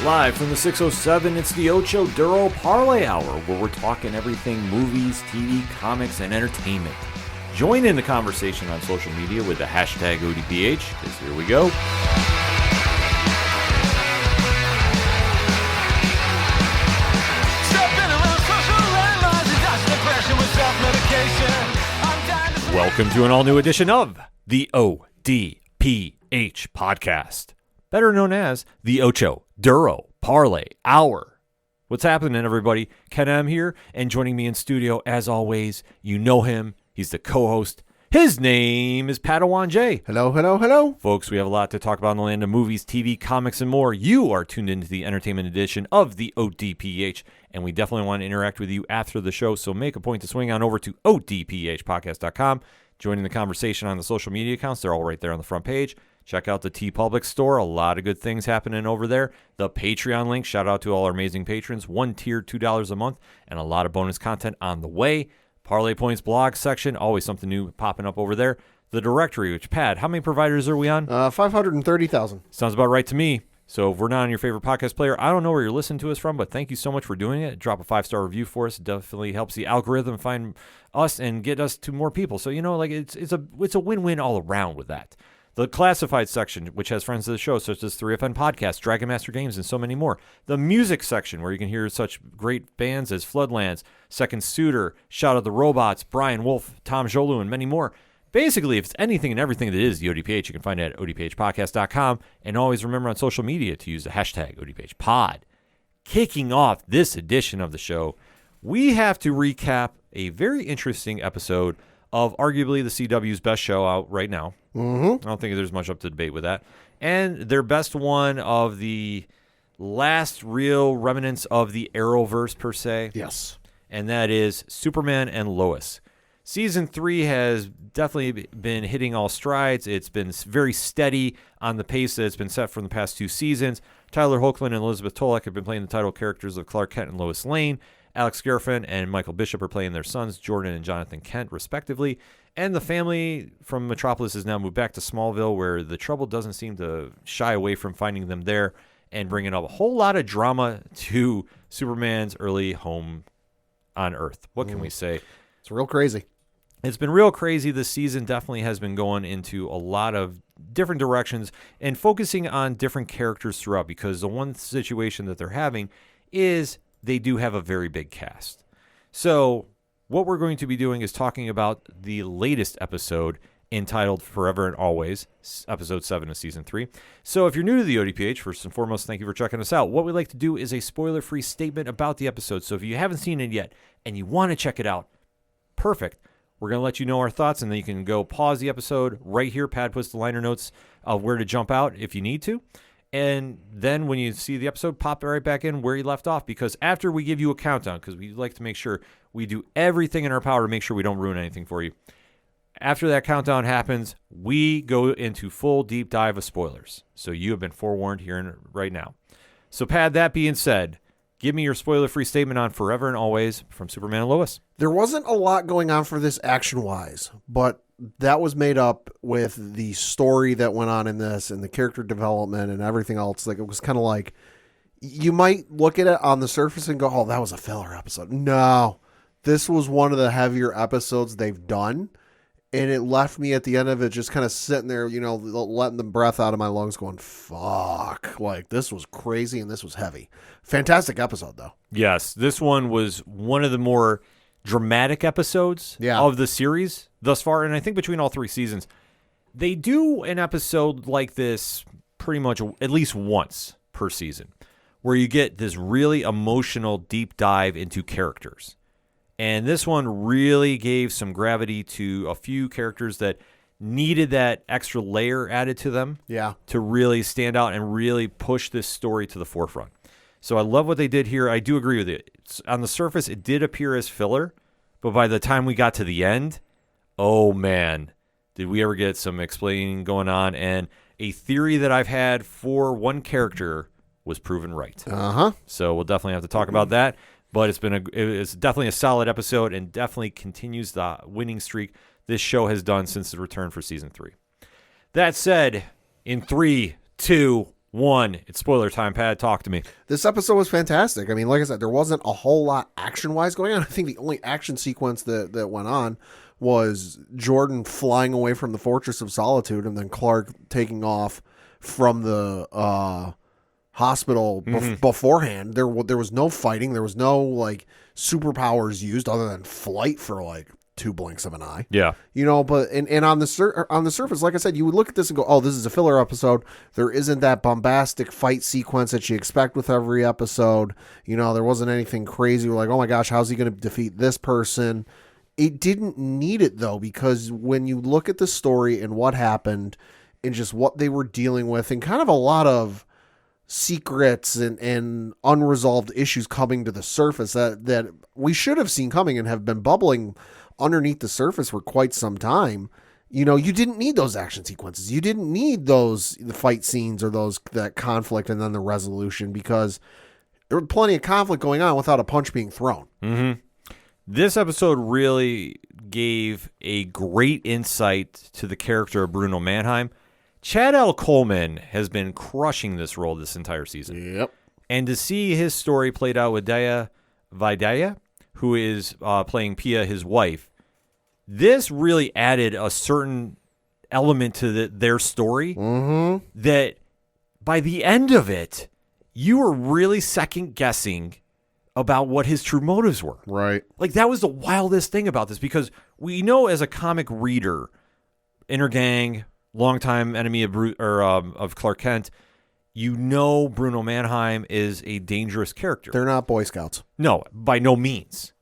Live from the 607, it's the Ocho Duro Parlay Hour, where we're talking everything movies, TV, comics, and entertainment. Join in the conversation on social media with the hashtag ODPH, because here we go. Welcome to an all-new edition of the ODPH podcast, better known as the Ocho Duro Parlay Hour. What's happening, everybody? Ken M here, and joining me in studio, as always, you know him. He's the co-host. His name is Padawan J. Hello, hello, hello. Folks, we have a lot to talk about in the land of movies, TV, comics, and more. You are tuned into the entertainment edition of the ODPH, and we definitely want to interact with you after the show, so make a point to swing on over to odphpodcast.com, joining the conversation on the social media accounts. They're all right there on the front page. Check out the TeePublic store. A lot of good things happening over there. The Patreon link. Shout out to all our amazing patrons. One tier, $2 a month, and a lot of bonus content on the way. Parlay Points blog section. Always something new popping up over there. The directory, which, Pat, how many providers are we on? 530,000. Sounds about right to me. So if we're not on your favorite podcast player, I don't know where you're listening to us from, but thank you so much for doing it. Drop a 5-star review for us. It definitely helps the algorithm find us and get us to more people. So, it's a win-win all around with that. The classified section, which has friends of the show, such as 3FN Podcasts, Dragon Master Games, and so many more. The music section, where you can hear such great bands as Floodlands, Second Suitor, Shout at the Robots, Brian Wolf, Tom Jolu, and many more. Basically, if it's anything and everything that is the ODPH, you can find it at odphpodcast.com. And always remember on social media to use the hashtag ODPHpod. Kicking off this edition of the show, we have to recap a very interesting episode of arguably the CW's best show out right now. Mm-hmm. I don't think there's much up to debate with that. And their best one of the last real remnants of the Arrowverse, per se. Yes. And that is Superman and Lois. Season 3 has definitely been hitting all strides. It's been very steady on the pace that it's been set from the past 2 seasons. Tyler Hoechlin and Elizabeth Tolek have been playing the title characters of Clark Kent and Lois Lane. Alex Garfin and Michael Bishop are playing their sons, Jordan and Jonathan Kent, respectively. And the family from Metropolis has now moved back to Smallville, where the trouble doesn't seem to shy away from finding them there and bringing up a whole lot of drama to Superman's early home on Earth. What can we say? It's real crazy. It's been real crazy. This season definitely has been going into a lot of different directions and focusing on different characters throughout, because the one situation that they're having is they do have a very big cast. So what we're going to be doing is talking about the latest episode entitled Forever and Always, episode 7 of season 3. So if you're new to the ODPH, first and foremost, thank you for checking us out. What we like to do is a spoiler-free statement about the episode. So if you haven't seen it yet and you want to check it out, perfect. We're going to let you know our thoughts, and then you can go pause the episode right here. Pad puts the liner notes of where to jump out if you need to. And then when you see the episode, pop it right back in where you left off, because after we give you a countdown, because we like to make sure we do everything in our power to make sure we don't ruin anything for you. After that countdown happens, we go into full deep dive of spoilers. So you have been forewarned here and right now. So Pad, that being said, give me your spoiler-free statement on Forever and Always from Superman and Lois. There wasn't a lot going on for this action-wise, but that was made up with the story that went on in this and the character development and everything else. Like, it was kind of like, you might look at it on the surface and go, oh, that was a filler episode. No, this was one of the heavier episodes they've done. And it left me at the end of it just kind of sitting there, letting the breath out of my lungs going, fuck, like this was crazy and this was heavy. Fantastic episode, though. Yes, this one was one of the more dramatic episodes of the series thus far. And I think between all 3 seasons, they do an episode like this pretty much at least once per season, where you get this really emotional deep dive into characters. And this one really gave some gravity to a few characters that needed that extra layer added to them to really stand out and really push this story to the forefront. So I love what they did here. I do agree with it. On the surface, it did appear as filler, but by the time we got to the end, oh man, did we ever get some explaining going on. And a theory that I've had for one character was proven right. So we'll definitely have to talk about that. But it's definitely a solid episode and definitely continues the winning streak this show has done since the return for season 3. That said, in 3, 2, One, it's spoiler time, Pat. Talk to me. This episode was fantastic. I mean, like I said, there wasn't a whole lot action-wise going on. I think the only action sequence that went on was Jordan flying away from the Fortress of Solitude and then Clark taking off from the hospital beforehand. There was no fighting. There was no, like, superpowers used other than flight for, like, 2 blinks of an eye. Yeah. You know, but and on the surface, like I said, you would look at this and go, oh, this is a filler episode. There isn't that bombastic fight sequence that you expect with every episode. You know, there wasn't anything crazy. We're like, oh my gosh, how's he going to defeat this person? It didn't need it, though, because when you look at the story and what happened and just what they were dealing with and kind of a lot of secrets and unresolved issues coming to the surface that we should have seen coming and have been bubbling underneath the surface for quite some time. You know, you didn't need those action sequences. You didn't need the fight scenes or that conflict and then the resolution, because there was plenty of conflict going on without a punch being thrown. Mm-hmm. This episode really gave a great insight to the character of Bruno Mannheim. Chad L. Coleman has been crushing this role this entire season. Yep. And to see his story played out with Daya Vaidya, who is playing Pia, his wife, this really added a certain element to their story that by the end of it, you were really second guessing about what his true motives were. Right. Like, that was the wildest thing about this, because we know as a comic reader, Inner Gang, longtime enemy of Clark Kent, you know Bruno Mannheim is a dangerous character. They're not Boy Scouts. No, by no means.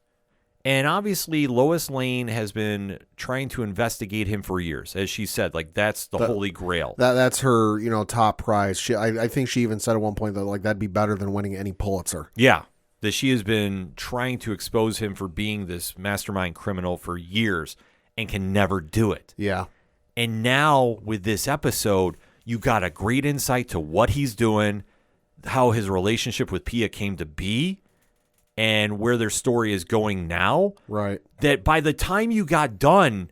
And obviously, Lois Lane has been trying to investigate him for years. As she said, like, that's the holy grail. That's her, top prize. I think she even said at one point that, like, that'd be better than winning any Pulitzer. Yeah, that she has been trying to expose him for being this mastermind criminal for years and can never do it. Yeah. And now, with this episode, you got a great insight to what he's doing, how his relationship with Pia came to be, and where their story is going now. Right. That by the time you got done,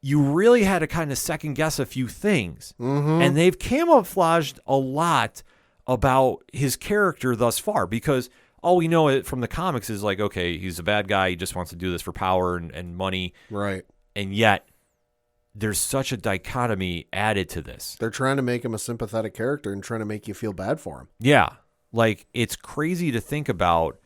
you really had to kind of second guess a few things. Mm-hmm. And they've camouflaged a lot about his character thus far, because all we know from the comics is like, okay, he's a bad guy. He just wants to do this for power and money. Right. And yet there's such a dichotomy added to this. They're trying to make him a sympathetic character and trying to make you feel bad for him. Yeah. Like, it's crazy to think about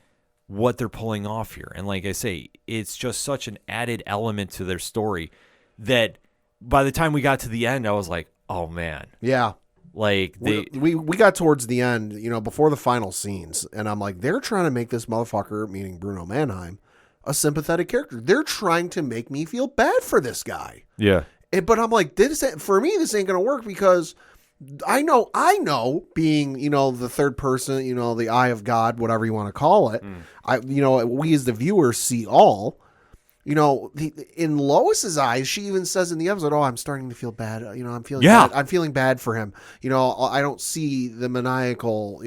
what they're pulling off here. And like I say, it's just such an added element to their story that by the time we got to the end, I was like, oh man. Yeah. Like, we got towards the end, before the final scenes, and I'm like, they're trying to make this motherfucker, meaning Bruno Mannheim, a sympathetic character. They're trying to make me feel bad for this guy. Yeah. But I'm like, for me, this ain't going to work, because I know being, the third person, the eye of God, whatever you want to call it. We as the viewers see all. In Lois's eyes, she even says in the episode, "Oh, I'm starting to feel bad. I'm feeling bad. I'm feeling bad for him. I don't see the maniacal,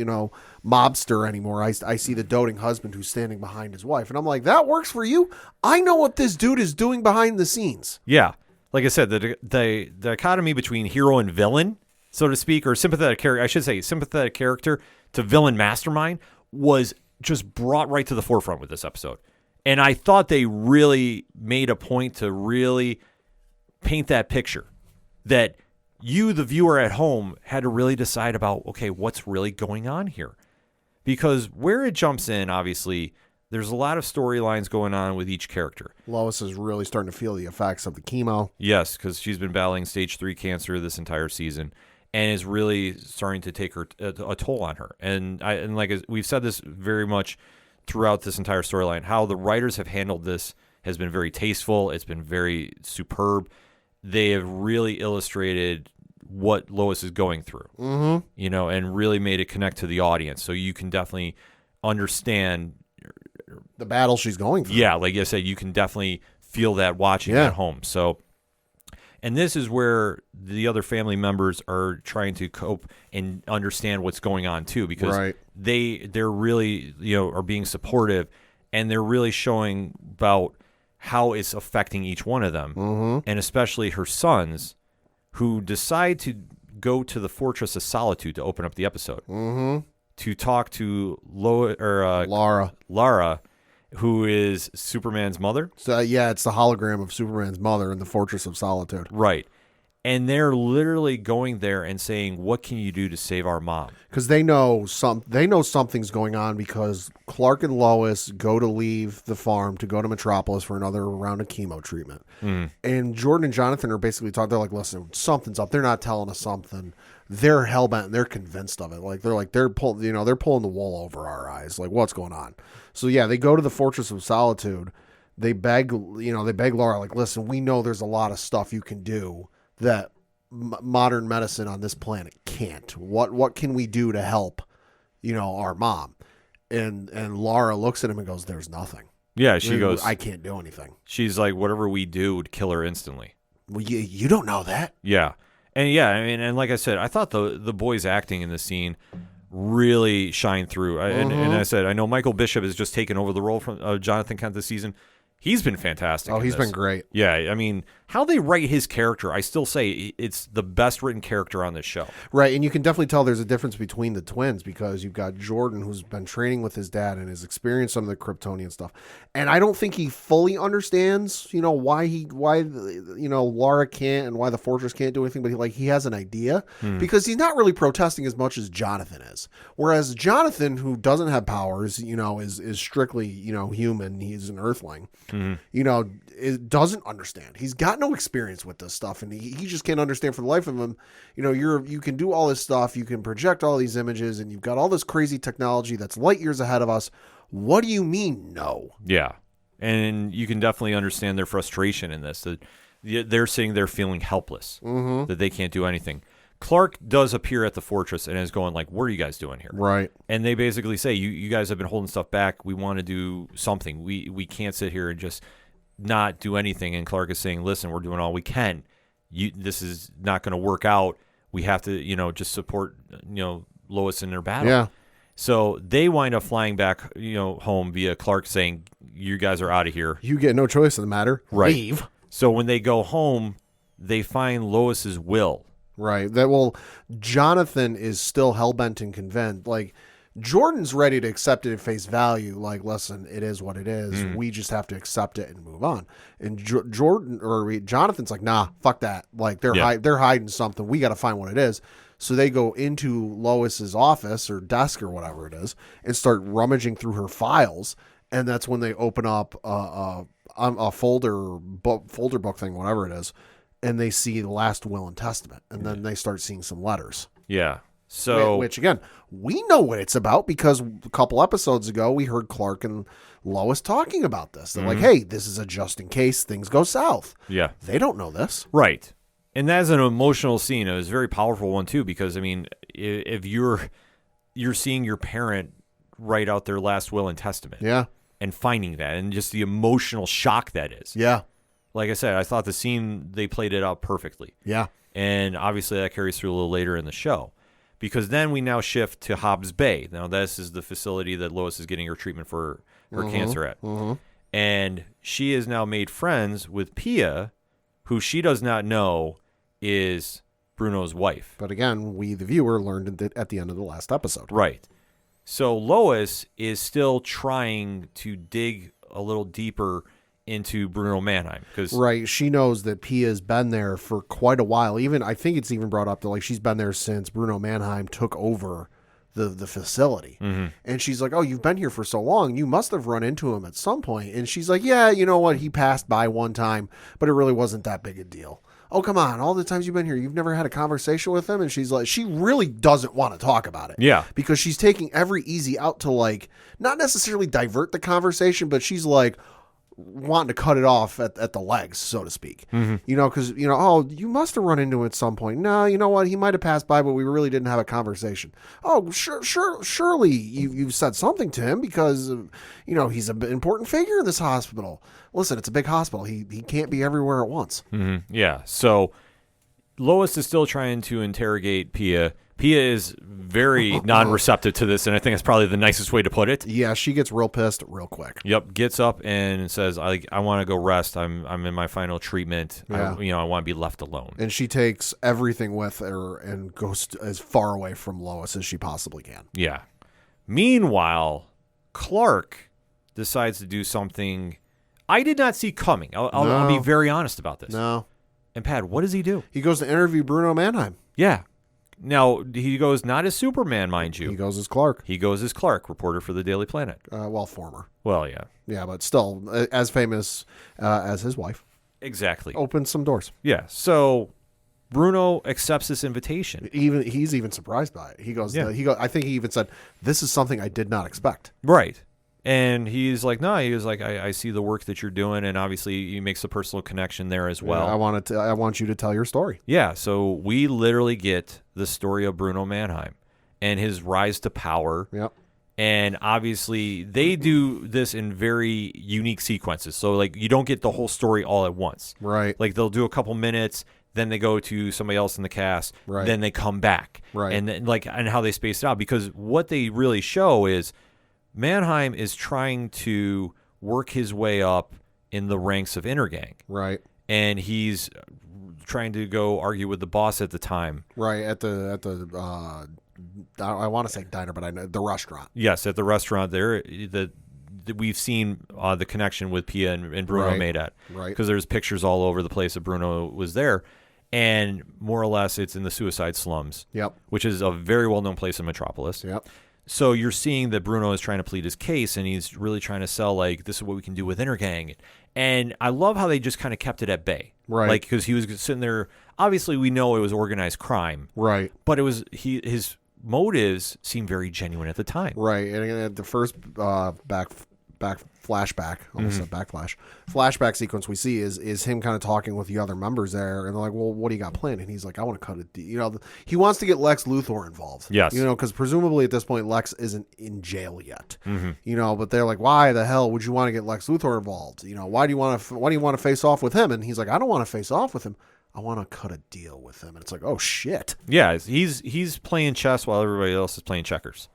mobster anymore. I see the doting husband who's standing behind his wife." And I'm like, that works for you? I know what this dude is doing behind the scenes. Yeah. Like I said, the dichotomy between hero and villain, so to speak, or sympathetic character, I should say sympathetic character to villain mastermind, was just brought right to the forefront with this episode. And I thought they really made a point to really paint that picture, that you, the viewer at home, had to really decide about, okay, what's really going on here? Because where it jumps in, obviously, there's a lot of storylines going on with each character. Lois is really starting to feel the effects of the chemo. Yes, because she's been battling stage 3 cancer this entire season, and is really starting to take a toll on her. And like we've said this very much throughout this entire storyline, how the writers have handled this has been very tasteful. It's been very superb. They have really illustrated what Lois is going through, and really made it connect to the audience. So you can definitely understand the battle she's going through. Yeah, like I said, you can definitely feel that watching at home. So, and this is where the other family members are trying to cope and understand what's going on too, because they're really, are being supportive, and they're really showing about how it's affecting each one of them, and especially her sons, who decide to go to the Fortress of Solitude to open up the episode Mm-hmm. to talk to Lara, who is Superman's mother. So yeah, it's the hologram of Superman's mother in the Fortress of Solitude. Right. And they're literally going there and saying, "What can you do to save our mom?" Because they know something's going on because Clark and Lois go to leave the farm to go to Metropolis for another round of chemo treatment. And Jordan and Jonathan are basically talking. They're like, "Listen, something's up. They're not telling us something. They're hellbent. They're convinced of it. They're pulling the wool over our eyes. Like, what's going on?" So yeah, they go to the Fortress of Solitude. They beg Laura, like, "Listen, we know there's a lot of stuff you can do that modern medicine on this planet can't. What can we do to help, our mom?" And Laura looks at him and goes, "There's nothing." Yeah, she goes, "I can't do anything." She's like, "Whatever we do would kill her instantly." Well, you don't know that. Yeah. And yeah, I mean, and like I said, I thought the boys acting in the scene really shined through. And I said, I know Michael Bishop has just taken over the role from Jonathan Kent this season. He's been fantastic. Oh, he's been great. Yeah, I mean, how they write his character, I still say it's the best written character on this show. Right, and you can definitely tell there's a difference between the twins because you've got Jordan, who's been training with his dad and has experienced some of the Kryptonian stuff. And I don't think he fully understands, why Laura can't and why the Fortress can't do anything, but he has an idea because he's not really protesting as much as Jonathan is. Whereas Jonathan, who doesn't have powers, is strictly, human. He's an Earthling. It doesn't understand. He's got no experience with this stuff, and he just can't understand for the life of him. You can do all this stuff, you can project all these images, and you've got all this crazy technology that's light years ahead of us. What do you mean, no? Yeah, and you can definitely understand their frustration in this. That they're sitting there feeling helpless, that they can't do anything. Clark does appear at the Fortress and is going like, "What are you guys doing here?" Right. And they basically say, you guys have been holding stuff back. We want to do something. We can't sit here and just not do anything. And Clark is saying, "Listen, we're doing all we can. This is not going to work out. We have to, just support, Lois in their battle." Yeah. So they wind up flying back, home via Clark saying, "You guys are out of here. You get no choice in the matter. Right. Leave." So when they go home, they find Lois's will. Right. Jonathan is still hellbent and convinced. Like, Jordan's ready to accept it at face value. Like, listen, it is what it is. We just have to accept it and move on. And Jonathan's like, "Nah, fuck that. Like, they're hiding something. We got to find what it is." So they go into Lois's office or desk or whatever it is and start rummaging through her files. And that's when they open up a folder book thing, whatever it is. And they see the last will and testament, and then they start seeing some letters. Yeah. So, which again, we know what it's about because a couple episodes ago we heard Clark and Lois talking about this. They're like, "Hey, this is a just in case things go south." Yeah. They don't know this, right? And that's an emotional scene. It was a very powerful one too, because I mean, if you're seeing your parent write out their last will and testament, yeah, and finding that, and just the emotional shock that is, yeah. Like I said, I thought the scene, they played it out perfectly. Yeah. And obviously that carries through a little later in the show. Because then we now shift to Hobbs Bay. Now this is the facility that Lois is getting her treatment for her cancer at. And she has now made friends with Pia, who she does not know is Bruno's wife. But again, we, the viewer, learned at the end of the last episode. Right. So Lois is still trying to dig a little deeper into Bruno Mannheim. Right. She knows that Pia's been there for quite a while. I think it's even brought up that she's been there since Bruno Mannheim took over the facility. And she's like, "Oh, you've been here for so long. You must have run into him at some point." And she's like, "Yeah, you know what? He passed by one time, but it really wasn't that big a deal." "Oh, come on. All the times you've been here, you've never had a conversation with him?" And she's like, she really doesn't want to talk about it. Yeah. Because she's taking every easy out to not necessarily divert the conversation, but she's like, wanting to cut it off at the legs, so to speak. Because, "Oh, you must have run into him at some point." "No, you know what? He might have passed by, but we really didn't have a conversation." "Oh, surely you've said something to him because, he's an important figure in this hospital." "Listen, it's a big hospital. He can't be everywhere at once." Yeah. So Lois is still trying to interrogate Pia. Pia is very non-receptive to this, and I think that's probably the nicest way to put it. Yeah, she gets real pissed real quick. Yep, gets up and says, "I want to go rest. I'm in my final treatment. Yeah. I want to be left alone." And she takes everything with her and goes as far away from Lois as she possibly can. Yeah. Meanwhile, Clark decides to do something I did not see coming. I'll be very honest about this. No. And Pat, what does he do? He goes to interview Bruno Mannheim. Yeah. Now, he goes not as Superman, mind you. He goes as Clark. He goes as Clark, reporter for the Daily Planet. Well, former. Well, yeah. Yeah, but still as famous as his wife. Exactly. Opens some doors. Yeah. So Bruno accepts this invitation. He's even surprised by it. He goes, I think he even said, "This is something I did not expect." Right. And he's like, no, he was like, I see the work that you're doing, and obviously he makes a personal connection there as well. Yeah, I want you to tell your story. Yeah, so we literally get the story of Bruno Mannheim and his rise to power. Yep. And obviously they do this in very unique sequences. So like you don't get the whole story all at once. Right. Like they'll do a couple minutes, then they go to somebody else in the cast, right. Then they come back. Right. And then, and how they space it out, because what they really show is Mannheim is trying to work his way up in the ranks of Intergang. Right. And he's trying to go argue with the boss at the time. Right, at the I want to say diner, but I know the restaurant. Yes, at the restaurant there. We've seen the connection with Pia and Bruno made at. Right. Because there's pictures all over the place that Bruno was there. And more or less it's in the suicide slums. Yep. Which is a very well-known place in Metropolis. Yep. So you're seeing that Bruno is trying to plead his case, and he's really trying to sell, like, this is what we can do with Intergang. And I love how they just kind of kept it at bay. Right. Like, because he was sitting there. Obviously, we know it was organized crime. Right. But it was his motives seemed very genuine at the time. Right. And the first back flashback, almost said backflash, flashback sequence we see is him kind of talking with the other members there, and they're like, "Well, what do you got planned?" And he's like, "I want to cut it." He wants to get Lex Luthor involved. Yes. Because presumably at this point Lex isn't in jail yet. But they're like, "Why the hell would you want to get Lex Luthor involved? Why do you want to face off with him?" And he's like, "I don't want to face off with him. I want to cut a deal with him." And it's like, "Oh shit." Yeah, he's playing chess while everybody else is playing checkers.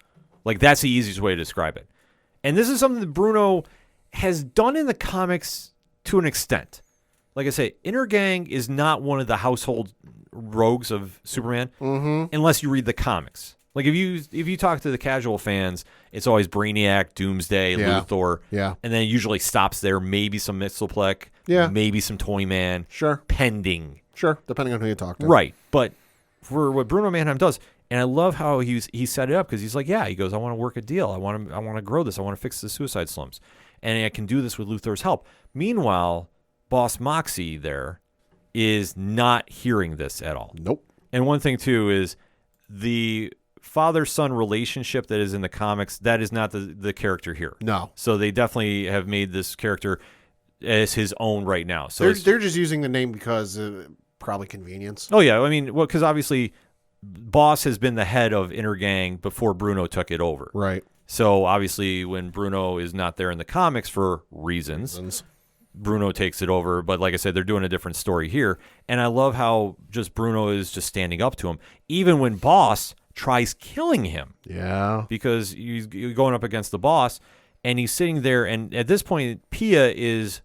Like, that's the easiest way to describe it. And this is something that Bruno has done in the comics to an extent. Like I say, Intergang is not one of the household rogues of Superman unless you read the comics. Like if you talk to the casual fans, it's always Brainiac, Doomsday, Luthor, and then it usually stops there. Maybe some Mxyzptlk, maybe some Toyman, pending, depending on who you talk to, right? But for what Bruno Mannheim does. And I love how he set it up, because he's like, he goes, I want to work a deal. I want to grow this. I want to fix the suicide slums. And I can do this with Luthor's help. Meanwhile, Boss Moxie there is not hearing this at all. Nope. And one thing, too, is the father-son relationship that is in the comics, that is not the character here. No. So they definitely have made this character as his own right now. So they're just using the name because probably convenience. Oh, yeah. I mean, well, because obviously Boss has been the head of Intergang before Bruno took it over. Right. So obviously when Bruno is not there in the comics for reasons, Bruno takes it over. But like I said, they're doing a different story here. And I love how just Bruno is just standing up to him, even when Boss tries killing him. Yeah. Because he's going up against the boss, and he's sitting there. And at this point, Pia is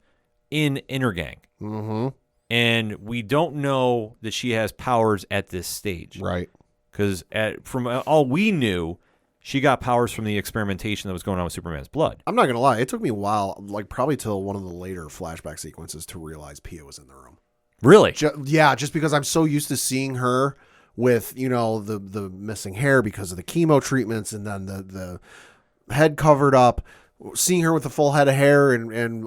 in Intergang. Mm-hmm. And we don't know that she has powers at this stage. Right. Because from all we knew, she got powers from the experimentation that was going on with Superman's blood. I'm not going to lie. It took me a while, like probably till one of the later flashback sequences, to realize Pia was in the room. Really? Just because I'm so used to seeing her with, the missing hair because of the chemo treatments, and then the head covered up. Seeing her with a full head of hair and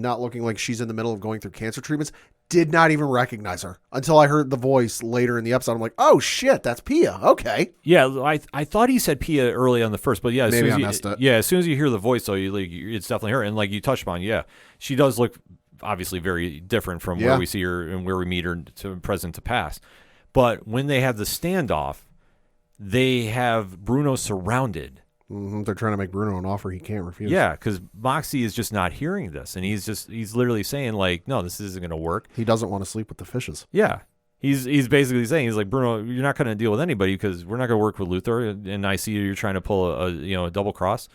not looking like she's in the middle of going through cancer treatments, did not even recognize her until I heard the voice later in the episode. I'm like, oh shit, that's Pia. Okay. Yeah, I thought he said Pia early on the first, but yeah, maybe I missed it. Yeah, as soon as you hear the voice, though, it's definitely her. And like you touched on, she does look obviously very different from where we see her and where we meet her to present to past. But when they have the standoff, they have Bruno surrounded. Mm-hmm. They're trying to make Bruno an offer he can't refuse. Yeah, because Moxie is just not hearing this, and he's literally saying like, "No, this isn't going to work." He doesn't want to sleep with the fishes. Yeah, He's basically saying, he's like, Bruno, you're not going to deal with anybody because we're not going to work with Luthor, and I see you're trying to pull a double cross.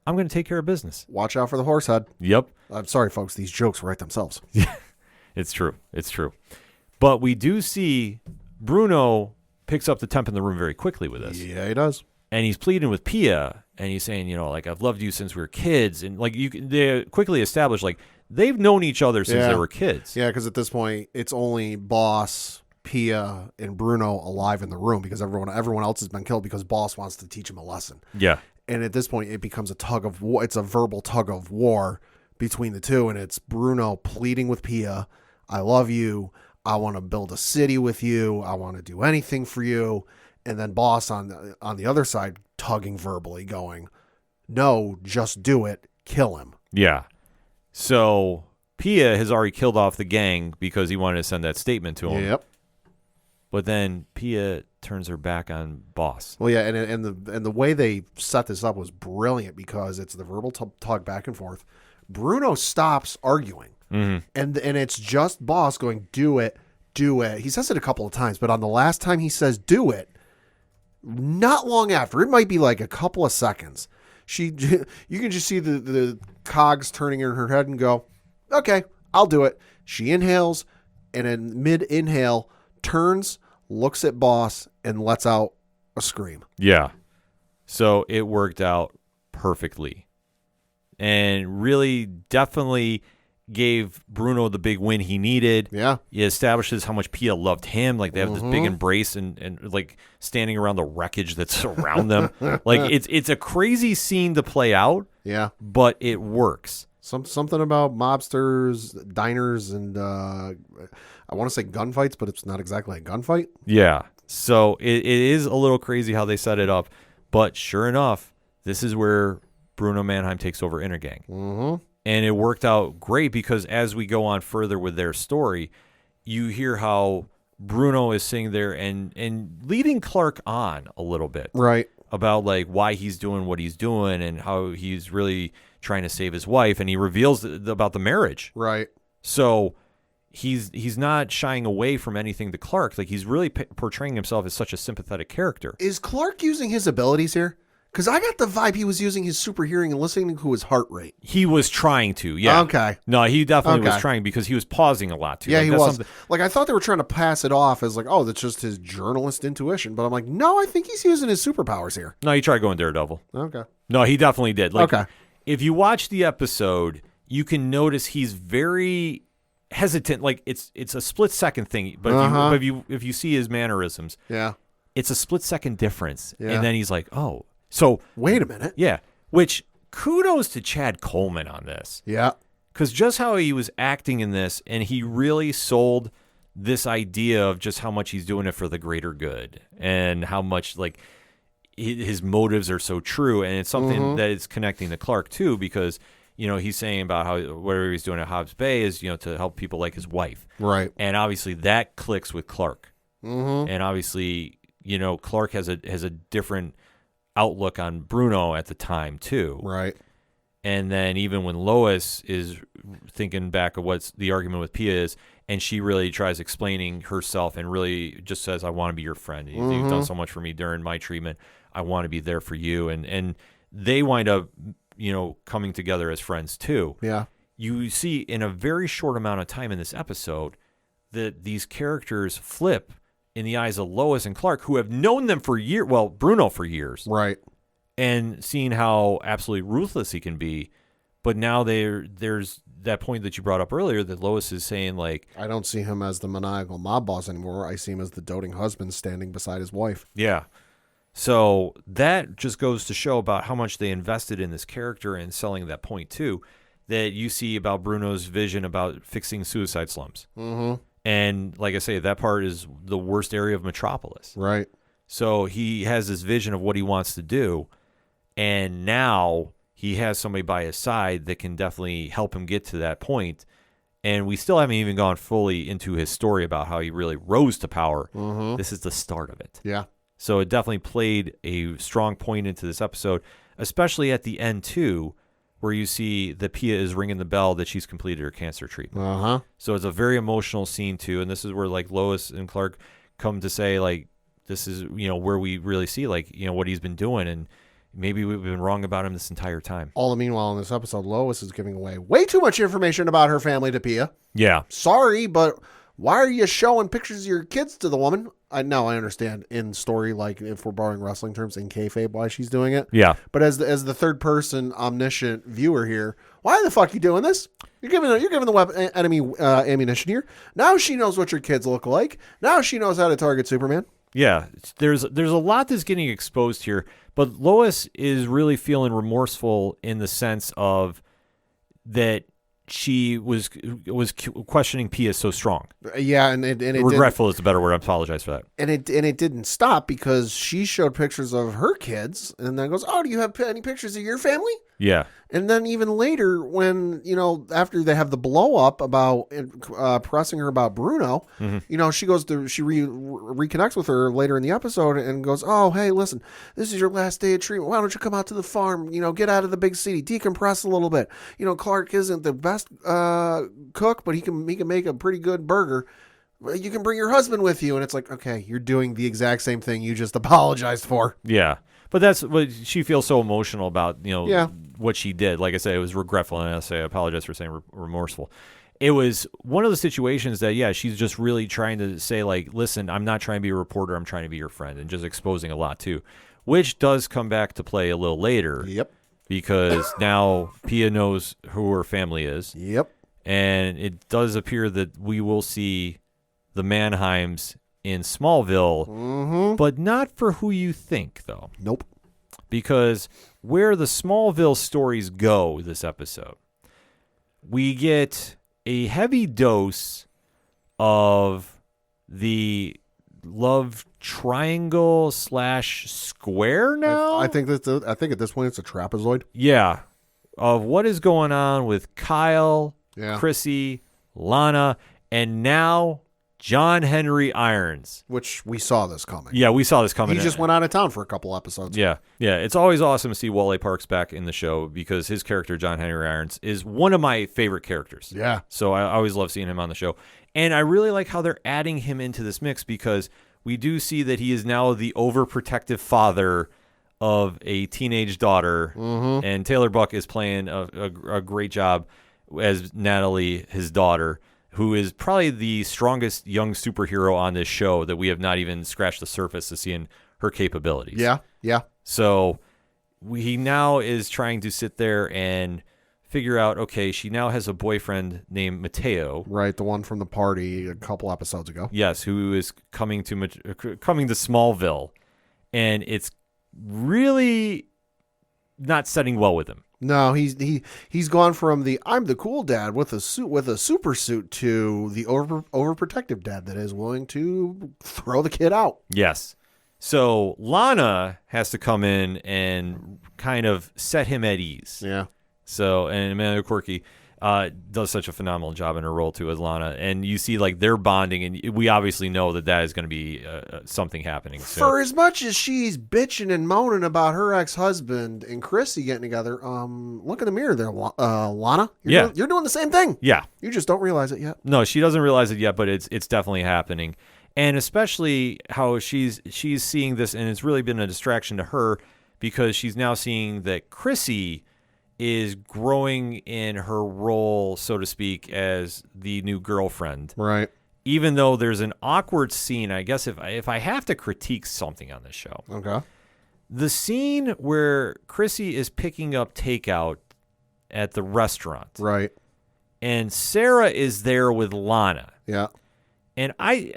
I'm going to take care of business. Watch out for the horse head. Yep. I'm sorry, folks. These jokes write themselves. Yeah, it's true. It's true. But we do see Bruno picks up the temp in the room very quickly with this. Yeah, he does. And he's pleading with Pia, and he's saying, like, I've loved you since we were kids. And, like, they quickly establish, like, they've known each other since they were kids. Yeah, because at this point, it's only Boss, Pia, and Bruno alive in the room because everyone else has been killed because Boss wants to teach him a lesson. Yeah. And at this point, it becomes a tug of war. It's a verbal tug of war between the two, and it's Bruno pleading with Pia, I love you. I want to build a city with you. I want to do anything for you. And then Boss on the other side tugging verbally, going, no, just do it. Kill him. Yeah. So Pia has already killed off the gang because he wanted to send that statement to him. Yep. But then Pia turns her back on Boss. Well, yeah, and the way they set this up was brilliant because it's the verbal tug back and forth. Bruno stops arguing, and it's just Boss going, do it, do it. He says it a couple of times, but on the last time he says do it, not long after, it might be like a couple of seconds, you can just see the cogs turning in her head and go, okay, I'll do it. She inhales, and in mid-inhale, turns, looks at Boss, and lets out a scream. Yeah. So it worked out perfectly. And really definitely gave Bruno the big win he needed. Yeah. He establishes how much Pia loved him. Like, they have this big embrace and like standing around the wreckage that's around them. Like, it's a crazy scene to play out. Yeah. But it works. Something about mobsters, diners, and I want to say gunfights, but it's not exactly a gunfight. Yeah. So it is a little crazy how they set it up. But sure enough, this is where Bruno Mannheim takes over Intergang. Mm-hmm. And it worked out great because as we go on further with their story, you hear how Bruno is sitting there and leading Clark on a little bit. Right. About like why he's doing what he's doing and how he's really trying to save his wife. And he reveals about the marriage. Right. So he's not shying away from anything to Clark. Like, he's really portraying himself as such a sympathetic character. Is Clark using his abilities here? Because I got the vibe he was using his super hearing and listening to his heart rate. He was trying to, yeah. Okay. No, he definitely was trying because he was pausing a lot too. Yeah, like, he that's was. something- Like, I thought they were trying to pass it off as like, oh, that's just his journalist intuition. But I'm like, no, I think he's using his superpowers here. No, he tried going Daredevil. Okay. No, he definitely did. Like, okay. If you watch the episode, you can notice he's very hesitant. Like, it's a split second thing, but if you see his mannerisms, yeah, it's a split second difference. Yeah. And then he's like, oh, so wait a minute. Yeah, which kudos to Chad Coleman on this. Yeah, because just how he was acting in this, and he really sold this idea of just how much he's doing it for the greater good, and how much like his motives are so true, and it's something that is connecting to Clark too, because he's saying about how whatever he's doing at Hobbs Bay is to help people like his wife, right? And obviously that clicks with Clark, and obviously Clark has a different outlook on Bruno at the time too, right? And then even when Lois is thinking back of what's the argument with Pia is, and she really tries explaining herself and really just says, I want to be your friend. You've done so much for me during my treatment. I want to be there for you. And they wind up, coming together as friends too. Yeah. You see in a very short amount of time in this episode that these characters flip in the eyes of Lois and Clark, who have known them for years. Well, Bruno for years. Right. And seeing how absolutely ruthless he can be. But now there's that point that you brought up earlier that Lois is saying, like, I don't see him as the maniacal mob boss anymore. I see him as the doting husband standing beside his wife. Yeah. So that just goes to show about how much they invested in this character and selling that point too, that you see about Bruno's vision about fixing suicide slums. Mm-hmm. And like I say, that part is the worst area of Metropolis. Right. So he has this vision of what he wants to do. And now he has somebody by his side that can definitely help him get to that point. And we still haven't even gone fully into his story about how he really rose to power. Mm-hmm. This is the start of it. Yeah. So it definitely played a strong point into this episode, especially at the end too, where you see that Pia is ringing the bell that she's completed her cancer treatment. Uh-huh. So it's a very emotional scene too, and this is where like Lois and Clark come to say like this is where we really see like what he's been doing, and maybe we've been wrong about him this entire time. All the meanwhile in this episode, Lois is giving away way too much information about her family to Pia. Yeah. Sorry, but why are you showing pictures of your kids to the woman? I understand in story, like if we're borrowing wrestling terms, in kayfabe, why she's doing it. Yeah. But as the third person omniscient viewer here, why the fuck are you doing this? You're giving the weapon enemy ammunition here. Now she knows what your kids look like. Now she knows how to target Superman. Yeah, there's a lot that's getting exposed here, but Lois is really feeling remorseful in the sense of that she was questioning Pia so strong. Yeah, and it regretful is the better word. I apologize for that. And it didn't stop because she showed pictures of her kids, and then goes, "Oh, do you have any pictures of your family?" Yeah. And then even later, when after they have the blow up about pressing her about Bruno, she goes to reconnects with her later in the episode and goes, "Oh, hey, listen, this is your last day of treatment. Why don't you come out to the farm? Get out of the big city, decompress a little bit. Clark isn't the best cook, but he can make a pretty good burger. You can bring your husband with you." And it's like, okay, you're doing the exact same thing you just apologized for. Yeah. But that's what she feels so emotional about, what she did. Like I said, it was regretful, and I apologize for saying remorseful. It was one of the situations that, she's just really trying to say, like, listen, I'm not trying to be a reporter, I'm trying to be your friend, and just exposing a lot, too, which does come back to play a little later. Yep. Because now Pia knows who her family is. Yep. And it does appear that we will see the Mannheims in Smallville, but not for who you think, though. Nope. Because where the Smallville stories go this episode, we get a heavy dose of the love triangle / square now. I think at this point it's a trapezoid. Yeah, of what is going on with Kyle, Chrissy, Lana, and now John Henry Irons. Which we saw this coming. Yeah, we saw this coming. He just went out of town for a couple episodes. Yeah. It's always awesome to see Wale Parks back in the show because his character, John Henry Irons, is one of my favorite characters. Yeah. So I always love seeing him on the show. And I really like how they're adding him into this mix because we do see that he is now the overprotective father of a teenage daughter. And Taylor Buck is playing a great job as Natalie, his daughter, who is probably the strongest young superhero on this show that we have not even scratched the surface to seeing her capabilities. Yeah. So he now is trying to sit there and figure out, okay, she now has a boyfriend named Mateo. Right, the one from the party a couple episodes ago. Yes, who is coming to Smallville. And it's really not setting well with him. No, he's gone from the I'm the cool dad with a super suit to the overprotective dad that is willing to throw the kid out. Yes. So Lana has to come in and kind of set him at ease. Yeah. So, and Amanda Corky does such a phenomenal job in her role too as Lana, and you see like they're bonding, and we obviously know that is going to be something happening. So. For as much as she's bitching and moaning about her ex-husband and Chrissy getting together, look in the mirror there, Lana. You're doing the same thing. Yeah, you just don't realize it yet. No, she doesn't realize it yet, but it's definitely happening, and especially how she's seeing this, and it's really been a distraction to her because she's now seeing that Chrissy is growing in her role, so to speak, as the new girlfriend. Right. Even though there's an awkward scene, I guess if I have to critique something on this show. Okay. The scene where Chrissy is picking up takeout at the restaurant. Right. And Sarah is there with Lana. Yeah. And I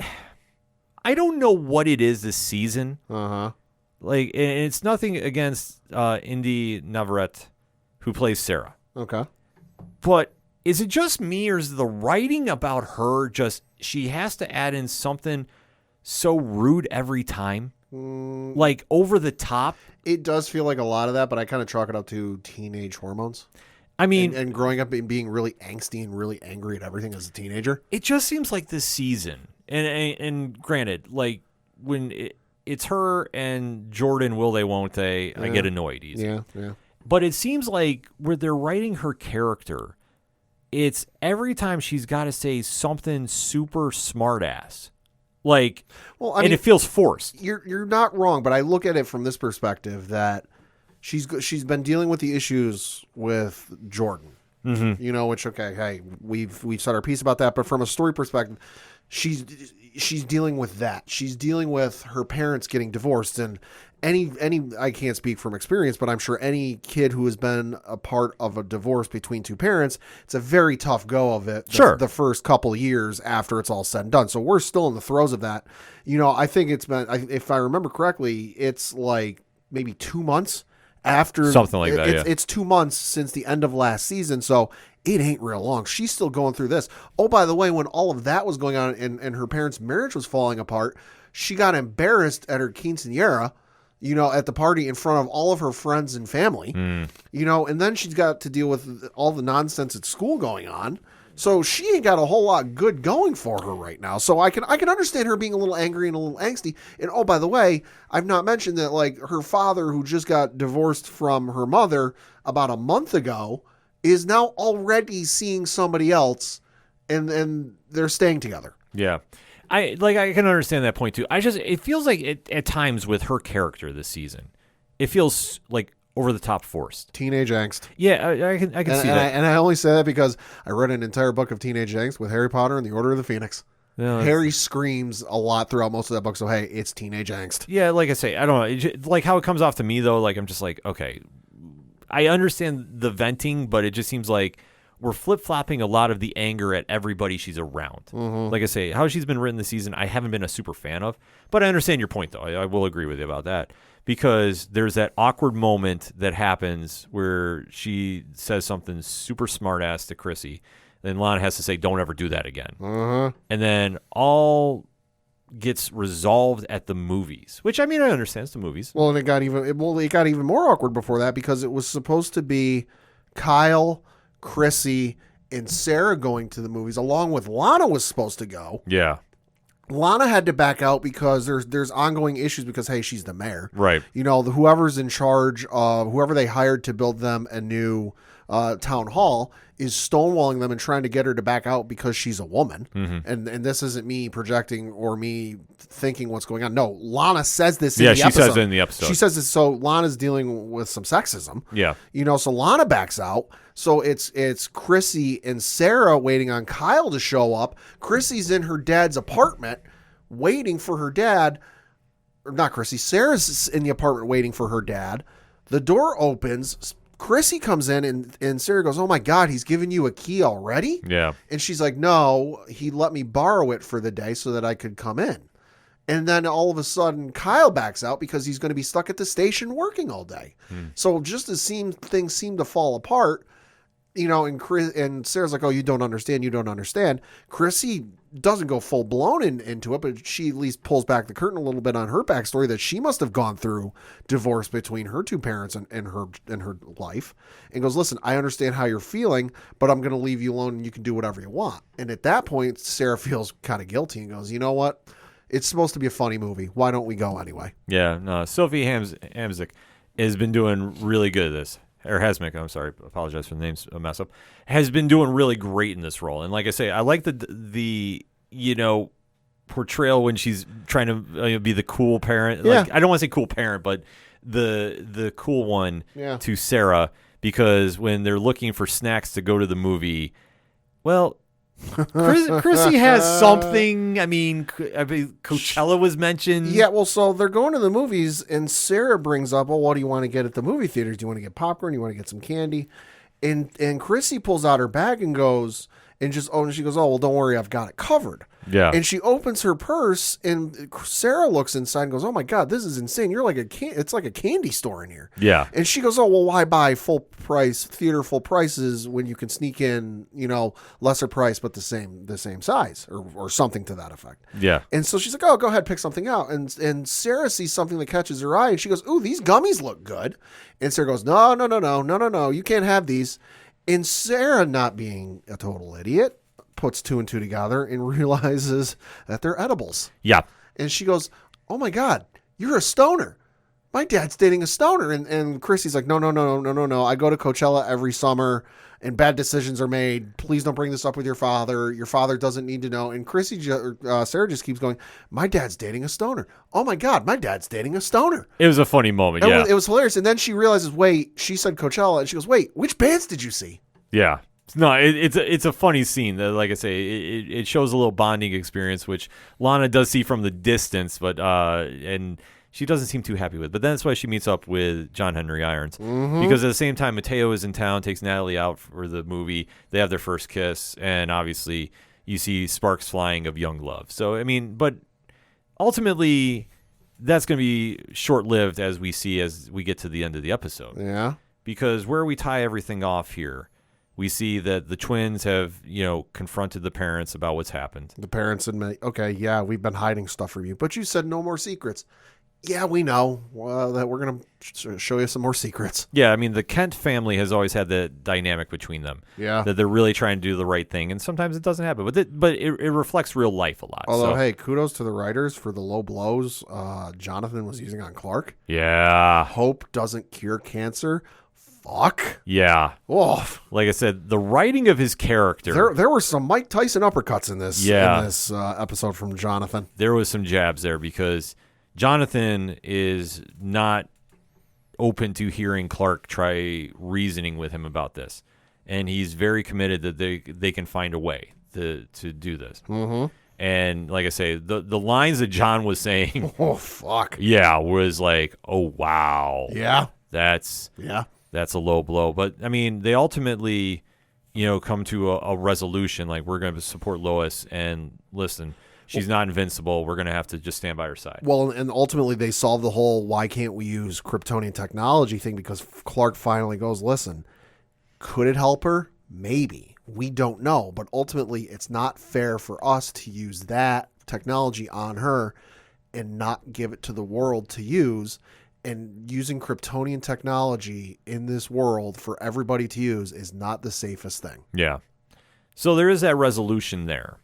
don't know what it is this season. Uh-huh. Like, and it's nothing against Indy Navarrete, who plays Sarah. Okay. But is it just me, or is the writing about her just, she has to add in something so rude every time? Like over the top? It does feel like a lot of that, but I kind of chalk it up to teenage hormones. I mean... And growing up and being really angsty and really angry at everything as a teenager. It just seems like this season, and granted, like when it's her and Jordan, will they, won't they, I get annoyed easy. Yeah. But it seems like where they're writing her character, it's every time she's got to say something super smart ass. Like, Well, and it feels forced. You're not wrong, but I look at it from this perspective that she's been dealing with the issues with Jordan. Mm-hmm. You know, which okay, hey, we've said our piece about that, but from a story perspective, she's dealing with that. She's dealing with her parents getting divorced, and any I can't speak from experience, but I'm sure any kid who has been a part of a divorce between two parents, it's a very tough go of it. The first couple of years after it's all said and done. So we're still in the throes of that. You know, I think it's been, if I remember correctly, it's like maybe 2 months after something like that. It's 2 months since the end of last season, so it ain't real long. She's still going through this. Oh, by the way, when all of that was going on and her parents' marriage was falling apart, she got embarrassed at her quinceañera, you know, at the party in front of all of her friends and family, you know, and then she's got to deal with all the nonsense at school going on. So she ain't got a whole lot good going for her right now. So I can understand her being a little angry and a little angsty. And oh, by the way, I've not mentioned that like her father, who just got divorced from her mother about a month ago, is now already seeing somebody else, and they're staying together. Yeah. I can understand that point too. It feels like at times with her character this season, it feels like over the top forced. Teenage angst. Yeah, I can see that. And I only say that because I read an entire book of teenage angst with Harry Potter and the Order of the Phoenix. Yeah, Harry screams a lot throughout most of that book, so hey, it's teenage angst. Yeah, like I say, I don't know. Like how it comes off to me though, like I'm just like, okay, I understand the venting, but it just seems like we're flip-flopping a lot of the anger at everybody she's around. Mm-hmm. Like I say, how she's been written this season, I haven't been a super fan of, but I understand your point though. I will agree with you about that. Because there's that awkward moment that happens where she says something super smart-ass to Chrissy. Then Lana has to say, don't ever do that again. Uh-huh. And then all gets resolved at the movies, which, I mean, I understand. It's the movies. Well, and it got even more awkward before that because it was supposed to be Kyle, Chrissy, and Sarah going to the movies, along with Lana was supposed to go. Yeah. Lana had to back out because there's ongoing issues because, hey, she's the mayor. Right. You know, whoever's in charge, whoever they hired to build them a new town hall is stonewalling them and trying to get her to back out because she's a woman. Mm-hmm. And this isn't me projecting or me thinking what's going on. No, Lana says this in the episode. Yeah, she says it in the episode. She says this, so Lana's dealing with some sexism. Yeah. You know, so Lana backs out. So it's Chrissy and Sarah waiting on Kyle to show up. Chrissy's in her dad's apartment waiting for her dad. Or not Chrissy. Sarah's in the apartment waiting for her dad. The door opens. Chrissy comes in and Sarah goes, oh my God, he's giving you a key already? Yeah. And she's like, no, he let me borrow it for the day so that I could come in. And then all of a sudden Kyle backs out because he's going to be stuck at the station working all day. So just as things seem to fall apart, you know, and Sarah's like, oh, you don't understand. Chrissy doesn't go full blown into it, but she at least pulls back the curtain a little bit on her backstory that she must have gone through divorce between her two parents and her life, and goes, listen, I understand how you're feeling, but I'm going to leave you alone and you can do whatever you want. And at that point, Sarah feels kind of guilty and goes, you know what? It's supposed to be a funny movie. Why don't we go anyway? Yeah. No, Sophie Hamzik has been doing really good at this. Or Hasmick, I'm sorry, apologize for the name's a mess up, has been doing really great in this role. And like I say, I like the you know, portrayal when she's trying to be the cool parent. Yeah. Like, I don't want to say cool parent, but the cool one to Sarah, because when they're looking for snacks to go to the movie, well, Chrissy has something. I mean, Coachella was mentioned. Yeah, well, so they're going to the movies, and Sarah brings up, well, what do you want to get at the movie theaters? Do you want to get popcorn? Do you want to get some candy? And Chrissy pulls out her bag and goes, and she goes, oh, well, don't worry, I've got it covered. Yeah. And she opens her purse, and Sarah looks inside and goes, oh my God, this is insane. You're like it's like a candy store in here. Yeah. And she goes, oh, well, why buy full prices when you can sneak in, you know, lesser price, but the same size or something to that effect. Yeah. And so she's like, oh, go ahead, pick something out. And Sarah sees something that catches her eye, and she goes, ooh, these gummies look good. And Sarah goes, no, you can't have these. And Sarah, not being a total idiot, puts two and two together and realizes that they're edibles. Yeah. And she goes, oh my God, you're a stoner. my dad's dating a stoner. And Chrissy's like, no. I go to Coachella every summer and bad decisions are made. Please don't bring this up with your father. Your father doesn't need to know. And Sarah just keeps going, my dad's dating a stoner. Oh my God, my dad's dating a stoner. It was a funny moment, yeah. It was hilarious. And then she realizes, wait, she said Coachella. And she goes, wait, which bands did you see? Yeah. No, it's a funny scene. That, like I say, it shows a little bonding experience, which Lana does see from the distance, but and she doesn't seem too happy with. But then that's why she meets up with John Henry Irons. Mm-hmm. Because at the same time, Mateo is in town, takes Natalie out for the movie. They have their first kiss, and obviously you see sparks flying of young love. So, I mean, but ultimately that's going to be short-lived as we get to the end of the episode. Yeah. Because where we tie everything off here, we see that the twins have, confronted the parents about what's happened. The parents admit, okay, yeah, we've been hiding stuff from you, but you said no more secrets. Yeah, we know that we're going to show you some more secrets. Yeah, I mean, the Kent family has always had that dynamic between them. Yeah. That they're really trying to do the right thing, and sometimes it doesn't happen. But it reflects real life a lot. Although, hey, kudos to the writers for the low blows Jonathan was using on Clark. Yeah. Hope doesn't cure cancer. Fuck. Yeah. Oh. Like I said, the writing of his character. There were some Mike Tyson uppercuts in this episode from Jonathan. There was some jabs there because Jonathan is not open to hearing Clark try reasoning with him about this. And he's very committed that they can find a way to do this. Mm-hmm. And like I say, the lines that John was saying, oh, fuck. Yeah, was like, oh, wow. Yeah. That's a low blow. But, I mean, they ultimately, come to a resolution. Like, we're going to support Lois and listen. She's not invincible. We're going to have to just stand by her side. Well, and ultimately they solve the whole why can't we use Kryptonian technology thing because Clark finally goes, listen, could it help her? Maybe. We don't know. But ultimately it's not fair for us to use that technology on her and not give it to the world to use. And using Kryptonian technology in this world for everybody to use is not the safest thing. Yeah. So there is that resolution there.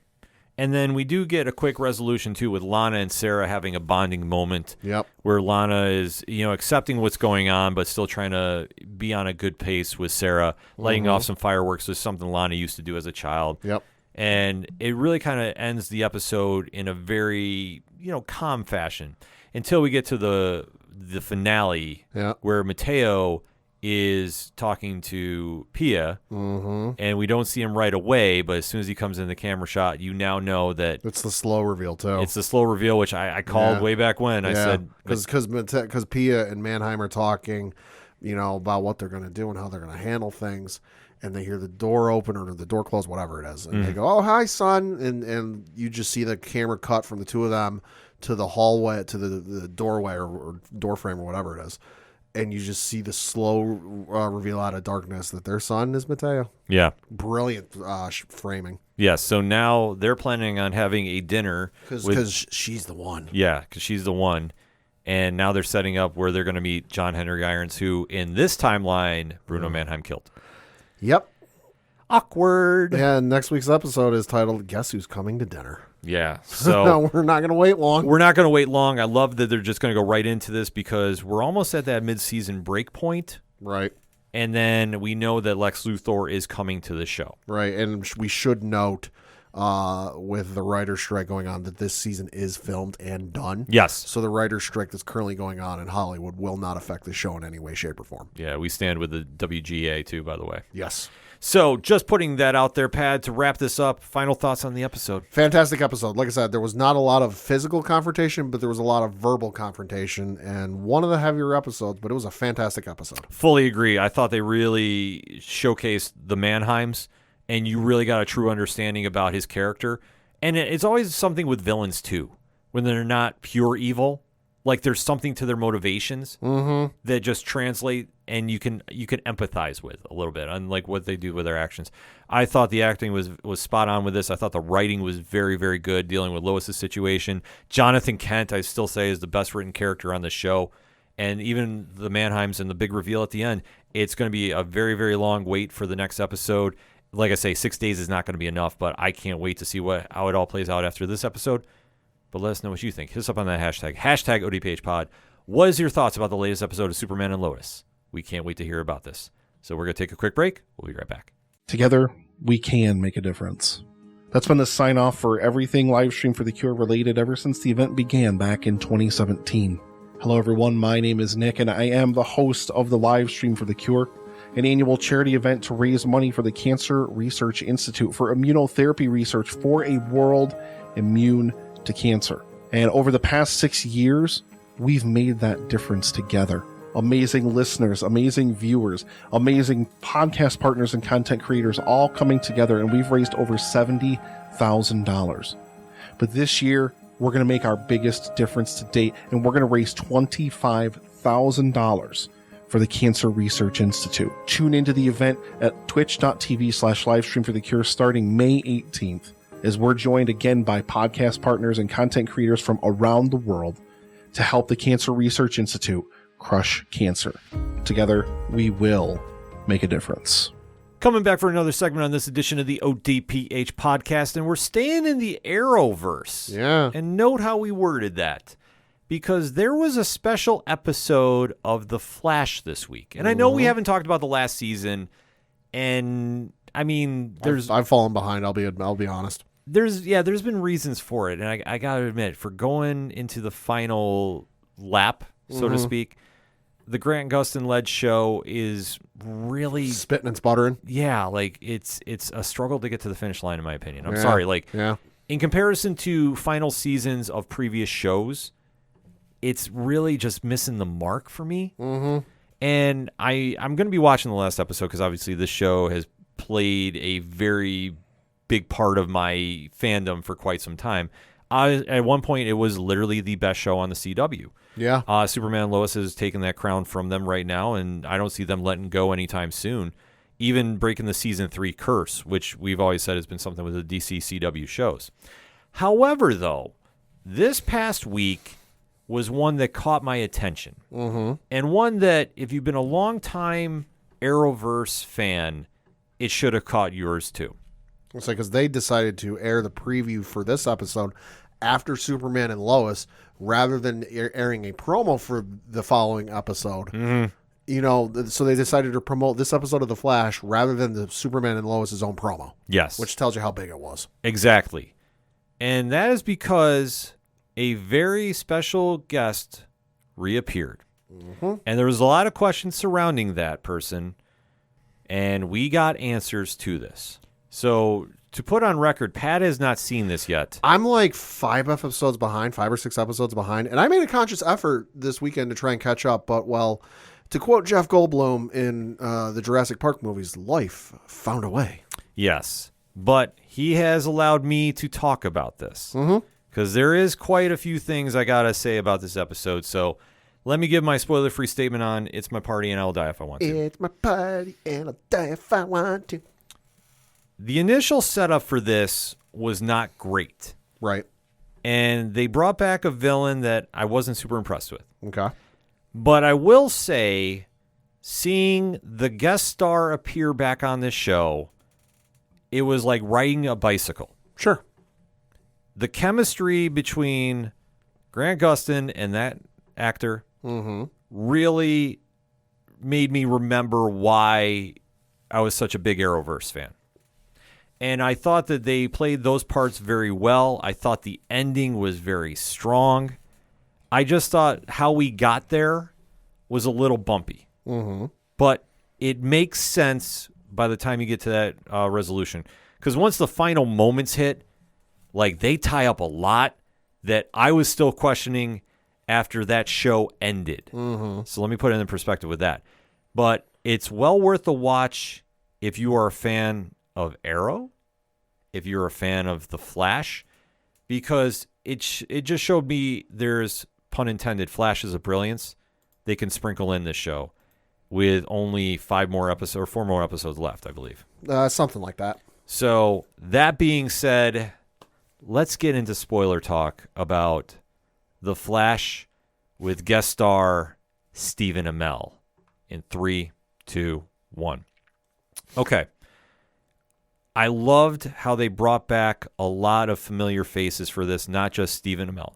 And then we do get a quick resolution, too, with Lana and Sarah having a bonding moment. Yep. Where Lana is, accepting what's going on, but still trying to be on a good pace with Sarah, lighting off some fireworks was something Lana used to do as a child. Yep. And it really kind of ends the episode in a very, calm fashion until we get to the finale where Mateo is talking to Pia, and we don't see him right away, but as soon as he comes in the camera shot, you now know that it's the slow reveal too. It's the slow reveal, which I called way back when. I said because Pia and Mannheim are talking, about what they're going to do and how they're going to handle things, and they hear the door open or the door close, whatever it is, and they go, "Oh, hi, son," and you just see the camera cut from the two of them to the hallway, to the doorway or door frame or whatever it is. And you just see the slow reveal out of darkness that their son is Mateo. Yeah. Brilliant framing. Yeah, so now they're planning on having a dinner. Because she's the one. Yeah, because she's the one. And now they're setting up where they're going to meet John Henry Irons, who in this timeline, Bruno Mannheim killed. Yep. Awkward. Yeah, and next week's episode is titled, Guess Who's Coming to Dinner? Yeah, so no, we're not going to wait long. We're not going to wait long. I love that they're just going to go right into this because we're almost at that mid-season break point. Right. And then we know that Lex Luthor is coming to the show. Right, and we should note with the writer's strike going on that this season is filmed and done. Yes. So the writer's strike that's currently going on in Hollywood will not affect the show in any way, shape, or form. Yeah, we stand with the WGA too, by the way. Yes. So just putting that out there, Pad, to wrap this up, final thoughts on the episode. Fantastic episode. Like I said, there was not a lot of physical confrontation, but there was a lot of verbal confrontation, and one of the heavier episodes, but it was a fantastic episode. Fully agree. I thought they really showcased the Mannheims, and you really got a true understanding about his character. And it's always something with villains, too, when they're not pure evil. Like there's something to their motivations that just translate and you can empathize with a little bit, unlike what they do with their actions. I thought the acting was spot on with this. I thought the writing was very, very good dealing with Lois's situation. Jonathan Kent, I still say, is the best written character on the show. And even the Mannheims and the big reveal at the end, it's going to be a very, very long wait for the next episode. Like I say, 6 days is not going to be enough, but I can't wait to see how it all plays out after this episode. But let us know what you think. Hit us up on that hashtag ODPH pod. What is your thoughts about the latest episode of Superman and Lois? We can't wait to hear about this. So we're going to take a quick break. We'll be right back. Together, we can make a difference. That's been the sign-off for everything Livestream for the Cure related ever since the event began back in 2017. Hello everyone, my name is Nick and I am the host of the Livestream for the Cure, an annual charity event to raise money for the Cancer Research Institute for immunotherapy research for a world immune to cancer. And over the past 6 years, we've made that difference together. Amazing listeners, amazing viewers, amazing podcast partners and content creators all coming together, and we've raised over $70,000. But this year, we're going to make our biggest difference to date, and we're going to raise $25,000 for the Cancer Research Institute. Tune into the event at twitch.tv/livestreamforthecure starting May 18th, as we're joined again by podcast partners and content creators from around the world to help the Cancer Research Institute crush cancer. Together, we will make a difference. Coming back for another segment on this edition of the ODPH podcast, and we're staying in the Arrowverse. Yeah. And note how we worded that, because there was a special episode of The Flash this week. And I know we haven't talked about the last season, and I mean, I've fallen behind, I'll be honest. There's been reasons for it, and I gotta admit, for going into the final lap, so to speak, the Grant Gustin led show is really spitting and sputtering. Yeah, like it's a struggle to get to the finish line, in my opinion. I'm sorry, in comparison to final seasons of previous shows, it's really just missing the mark for me. And I'm going to be watching the last episode because obviously this show has played a very big part of my fandom for quite some time. At one point, it was literally the best show on the CW. Yeah. Superman Lois has taken that crown from them right now, and I don't see them letting go anytime soon, even breaking the Season 3 curse, which we've always said has been something with the DC CW shows. However, though, this past week was one that caught my attention, and one that, if you've been a long-time Arrowverse fan, it should have caught yours too. It's like because they decided to air the preview for this episode after Superman and Lois, rather than airing a promo for the following episode. You know, so they decided to promote this episode of The Flash rather than the Superman and Lois' own promo. Yes. Which tells you how big it was. Exactly. And that is because a very special guest reappeared. And there was a lot of questions surrounding that person, and we got answers to this. So, to put on record, Pat has not seen this yet. I'm like 5 or 6 episodes behind, and I made a conscious effort this weekend to try and catch up, but, well, to quote Jeff Goldblum in the Jurassic Park movies, life found a way. Yes, but he has allowed me to talk about this, because there is quite a few things I got to say about this episode, so let me give my spoiler-free statement on It's My Party and I'll Die If I Want to. It's my party and I'll die if I want to. The initial setup for this was not great. Right. And they brought back a villain that I wasn't super impressed with. Okay. But I will say, seeing the guest star appear back on this show, it was like riding a bicycle. Sure. The chemistry between Grant Gustin and that actor really made me remember why I was such a big Arrowverse fan. And I thought that they played those parts very well. I thought the ending was very strong. I just thought how we got there was a little bumpy. But it makes sense by the time you get to that resolution. Because once the final moments hit, like they tie up a lot that I was still questioning after that show ended. So let me put it in perspective with that. But it's well worth the watch if you are a fan of Arrow, if you're a fan of The Flash, because it just showed me there's, pun intended, flashes of brilliance they can sprinkle in this show with only 4 more episodes left, I believe. Something like that. So that being said, let's get into spoiler talk about The Flash with guest star Stephen Amell in 3, 2, 1. Okay. I loved how they brought back a lot of familiar faces for this, not just Stephen Amell.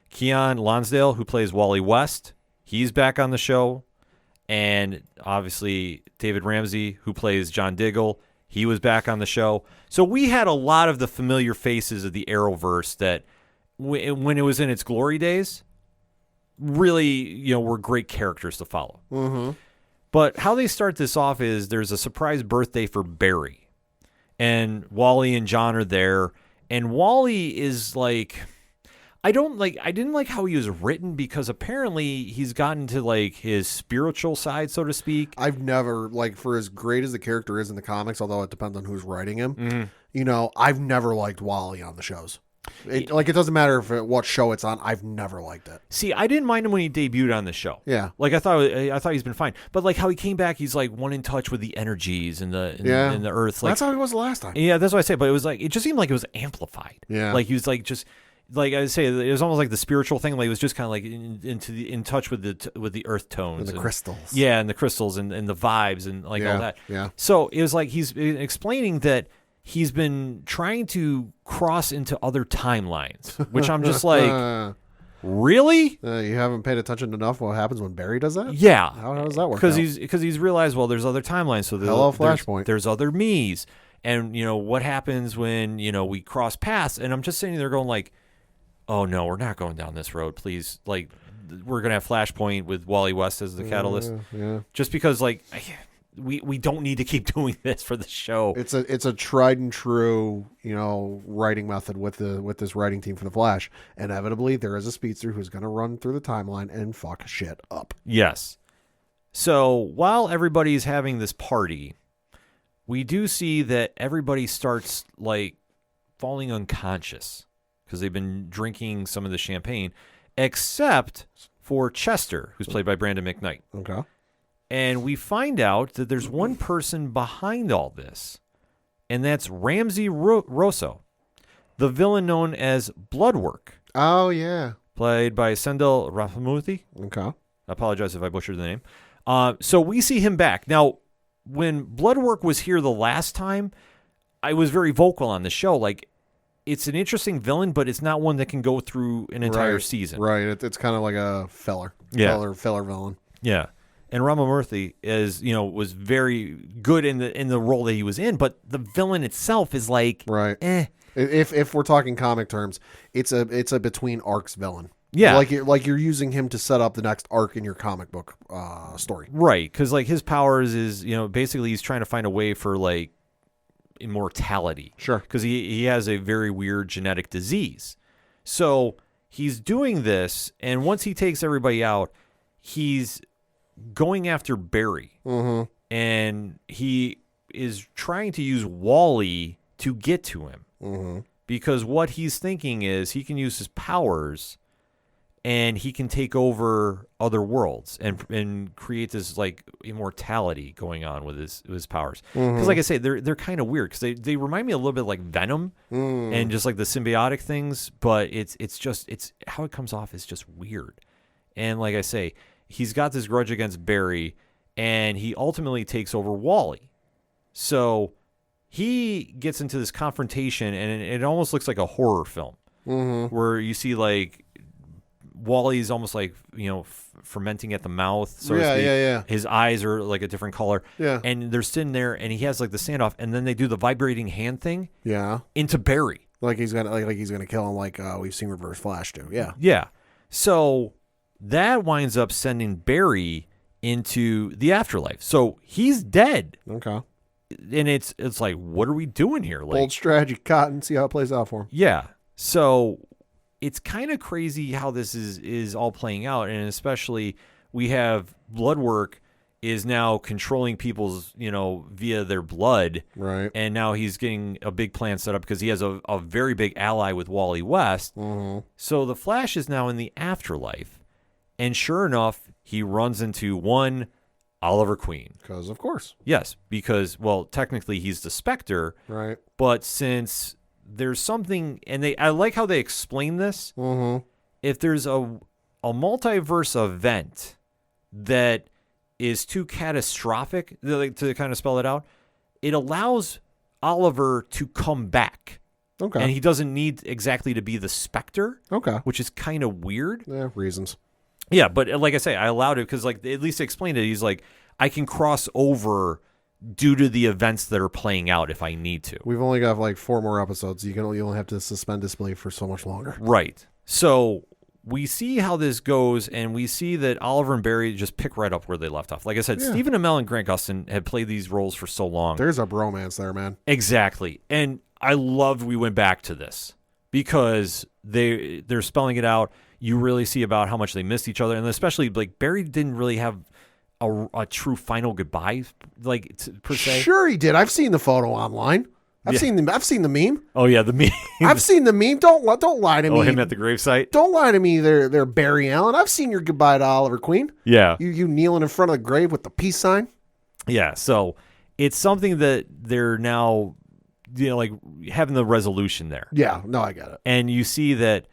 Keon Lonsdale, who plays Wally West, He's back on the show. And obviously, David Ramsey, who plays John Diggle, he was back on the show. So we had a lot of the familiar faces of the Arrowverse that, when it was in its glory days, really, were great characters to follow. Mm-hmm. But how they start this off is there's a surprise birthday for Barry. And Wally and John are there. And Wally is like... I didn't like how he was written because apparently he's gotten to like his spiritual side, so to speak. I've never, for as great as the character is in the comics, although it depends on who's writing him, I've never liked Wally on the shows. It doesn't matter what show it's on. I've never liked it. See, I didn't mind him when he debuted on the show. Yeah, I thought he's been fine. But like how he came back, he's like one in touch with the energies and the earth. That's how he was the last time. Yeah, that's what I say. But it was like it just seemed like it was amplified. Yeah, like he was like just. Like I say, it was almost like the spiritual thing. Like it was just kind of like in touch with the earth tones and the crystals. Yeah, and the crystals and the vibes and all that. Yeah. So it was like he's explaining that he's been trying to cross into other timelines, which I'm just like, really? You haven't paid attention enough. What happens when Barry does that? Yeah. How does that work? Because he's realized there's other timelines. So hello, Flashpoint. There's other me's, and what happens when we cross paths? And I'm just sitting there going like. Oh, no, we're not going down this road, please. Like, we're going to have Flashpoint with Wally West as the catalyst. Yeah. Just because, we don't need to keep doing this for the show. It's a tried and true, writing method with this writing team for the Flash. Inevitably, there is a speedster who's going to run through the timeline and fuck shit up. Yes. So, while everybody's having this party, we do see that everybody starts, falling unconscious. Because they've been drinking some of the champagne, except for Chester, who's played by Brandon McKnight. Okay. And we find out that there's one person behind all this, and that's Ramsey Rosso, the villain known as Bloodwork. Oh, yeah. Played by Sendel Rafamuthi. Okay. I apologize if I butchered the name. So we see him back. Now, when Bloodwork was here the last time, I was very vocal on the show, it's an interesting villain, but it's not one that can go through an entire season. Right. It's kind of like a filler villain. Yeah. And Ramamurthy was very good in the role that he was in, but the villain itself is right. If we're talking comic terms, it's a between arcs villain. Yeah. Like you're using him to set up the next arc in your comic book story. Right. Because his powers is, basically he's trying to find a way for immortality. Sure. Because he has a very weird genetic disease. So he's doing this, and once he takes everybody out, he's going after Barry. Mm-hmm. And he is trying to use Wally to get to him. Mm-hmm. Because what he's thinking is he can use his powers and he can take over other worlds and create this immortality going on with his powers. Because like I say, they're kind of weird because they remind me a little bit like Venom and just like the symbiotic things, but it's how it comes off is just weird. And like I say, he's got this grudge against Barry, and he ultimately takes over Wally. So he gets into this confrontation, and it almost looks like a horror film where you see Wally's almost fermenting at the mouth. So yeah. His eyes are like a different color. Yeah. And they're sitting there, and he has the standoff, and then they do the vibrating hand thing. Yeah. Into Barry. He's gonna kill him, we've seen Reverse Flash do. Yeah. Yeah. So that winds up sending Barry into the afterlife. So he's dead. Okay. And it's like, what are we doing here? Bold strategy, Cotton. See how it plays out for him. Yeah. So it's kind of crazy how this is all playing out, and especially we have Bloodwork is now controlling people's, via their blood. Right. And now he's getting a big plan set up because he has a very big ally with Wally West. Mm-hmm. So the Flash is now in the afterlife, and sure enough, he runs into one Oliver Queen. Because, of course. Yes, because, technically he's the Spectre. Right. But since there's something, and I like how they explain this. Mm-hmm. If there's a multiverse event that is too catastrophic, to kind of spell it out, it allows Oliver to come back. Okay. And he doesn't need exactly to be the Spectre. Okay. Which is kind of weird. Yeah, reasons. Yeah, but like I say, I allowed it because like at least they explained it. He's like, I can cross over due to the events that are playing out if I need to. We've only got like 4 more episodes. You only have to suspend disbelief for so much longer. Right. So we see how this goes, and we see that Oliver and Barry just pick right up where they left off. Like I said, Stephen Amell and Grant Gustin had played these roles for so long. There's a bromance there, man. Exactly. And I loved we went back to this because they're spelling it out. You really see about how much they missed each other, and especially like Barry didn't really have a true final goodbye, like per se. Sure, he did. I've seen the photo online. I've seen the meme. Oh yeah, the meme. I've seen the meme. Don't lie to me. Oh, him at the gravesite. Don't lie to me. They're Barry Allen. I've seen your goodbye to Oliver Queen. Yeah. You kneeling in front of the grave with the peace sign. Yeah. So it's something that they're now, like having the resolution there. Yeah. No, I get it. And you see that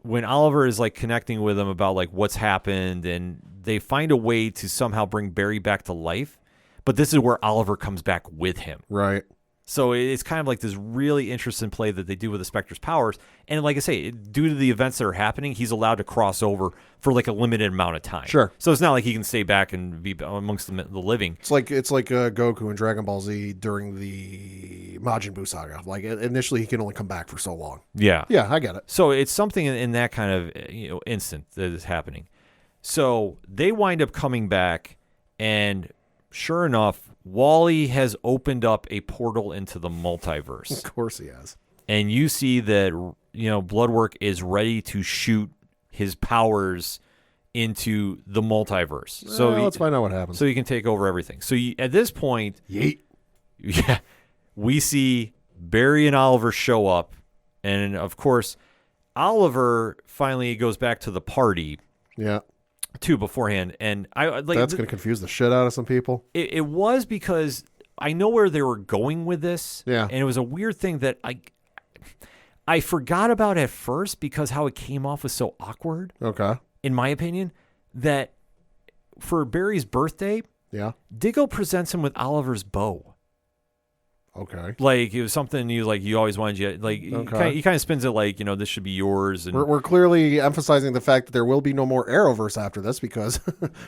when Oliver is like connecting with them about like what's happened, and they find a way to somehow bring Barry back to life, but this is where Oliver comes back with him. Right. So it's kind of like this really interesting play that they do with the Spectre's powers. And like I say, due to the events that are happening, he's allowed to cross over for like a limited amount of time. Sure. So it's not like he can stay back and be amongst the living. It's like Goku in Dragon Ball Z during the Majin Buu saga. Like initially, he can only come back for so long. Yeah. Yeah, I get it. So it's something in that kind of instant that is happening. So they wind up coming back, and sure enough, Wally has opened up a portal into the multiverse. Of course he has. And you see that, Bloodwork is ready to shoot his powers into the multiverse. So let's find out what happens. So he can take over everything. So at this point, yeet. Yeah, we see Barry and Oliver show up. And of course, Oliver finally goes back to the party. Yeah. Too beforehand, and I like that's going to confuse the shit out of some people. It was because I know where they were going with this, yeah, and it was a weird thing that I forgot about at first because how it came off was so awkward. Okay, in my opinion, that for Barry's birthday, yeah, Diggle presents him with Oliver's bow. Okay, like it was something you always wanted. He kind of spins it like this should be yours. And we're clearly emphasizing the fact that there will be no more Arrowverse after this because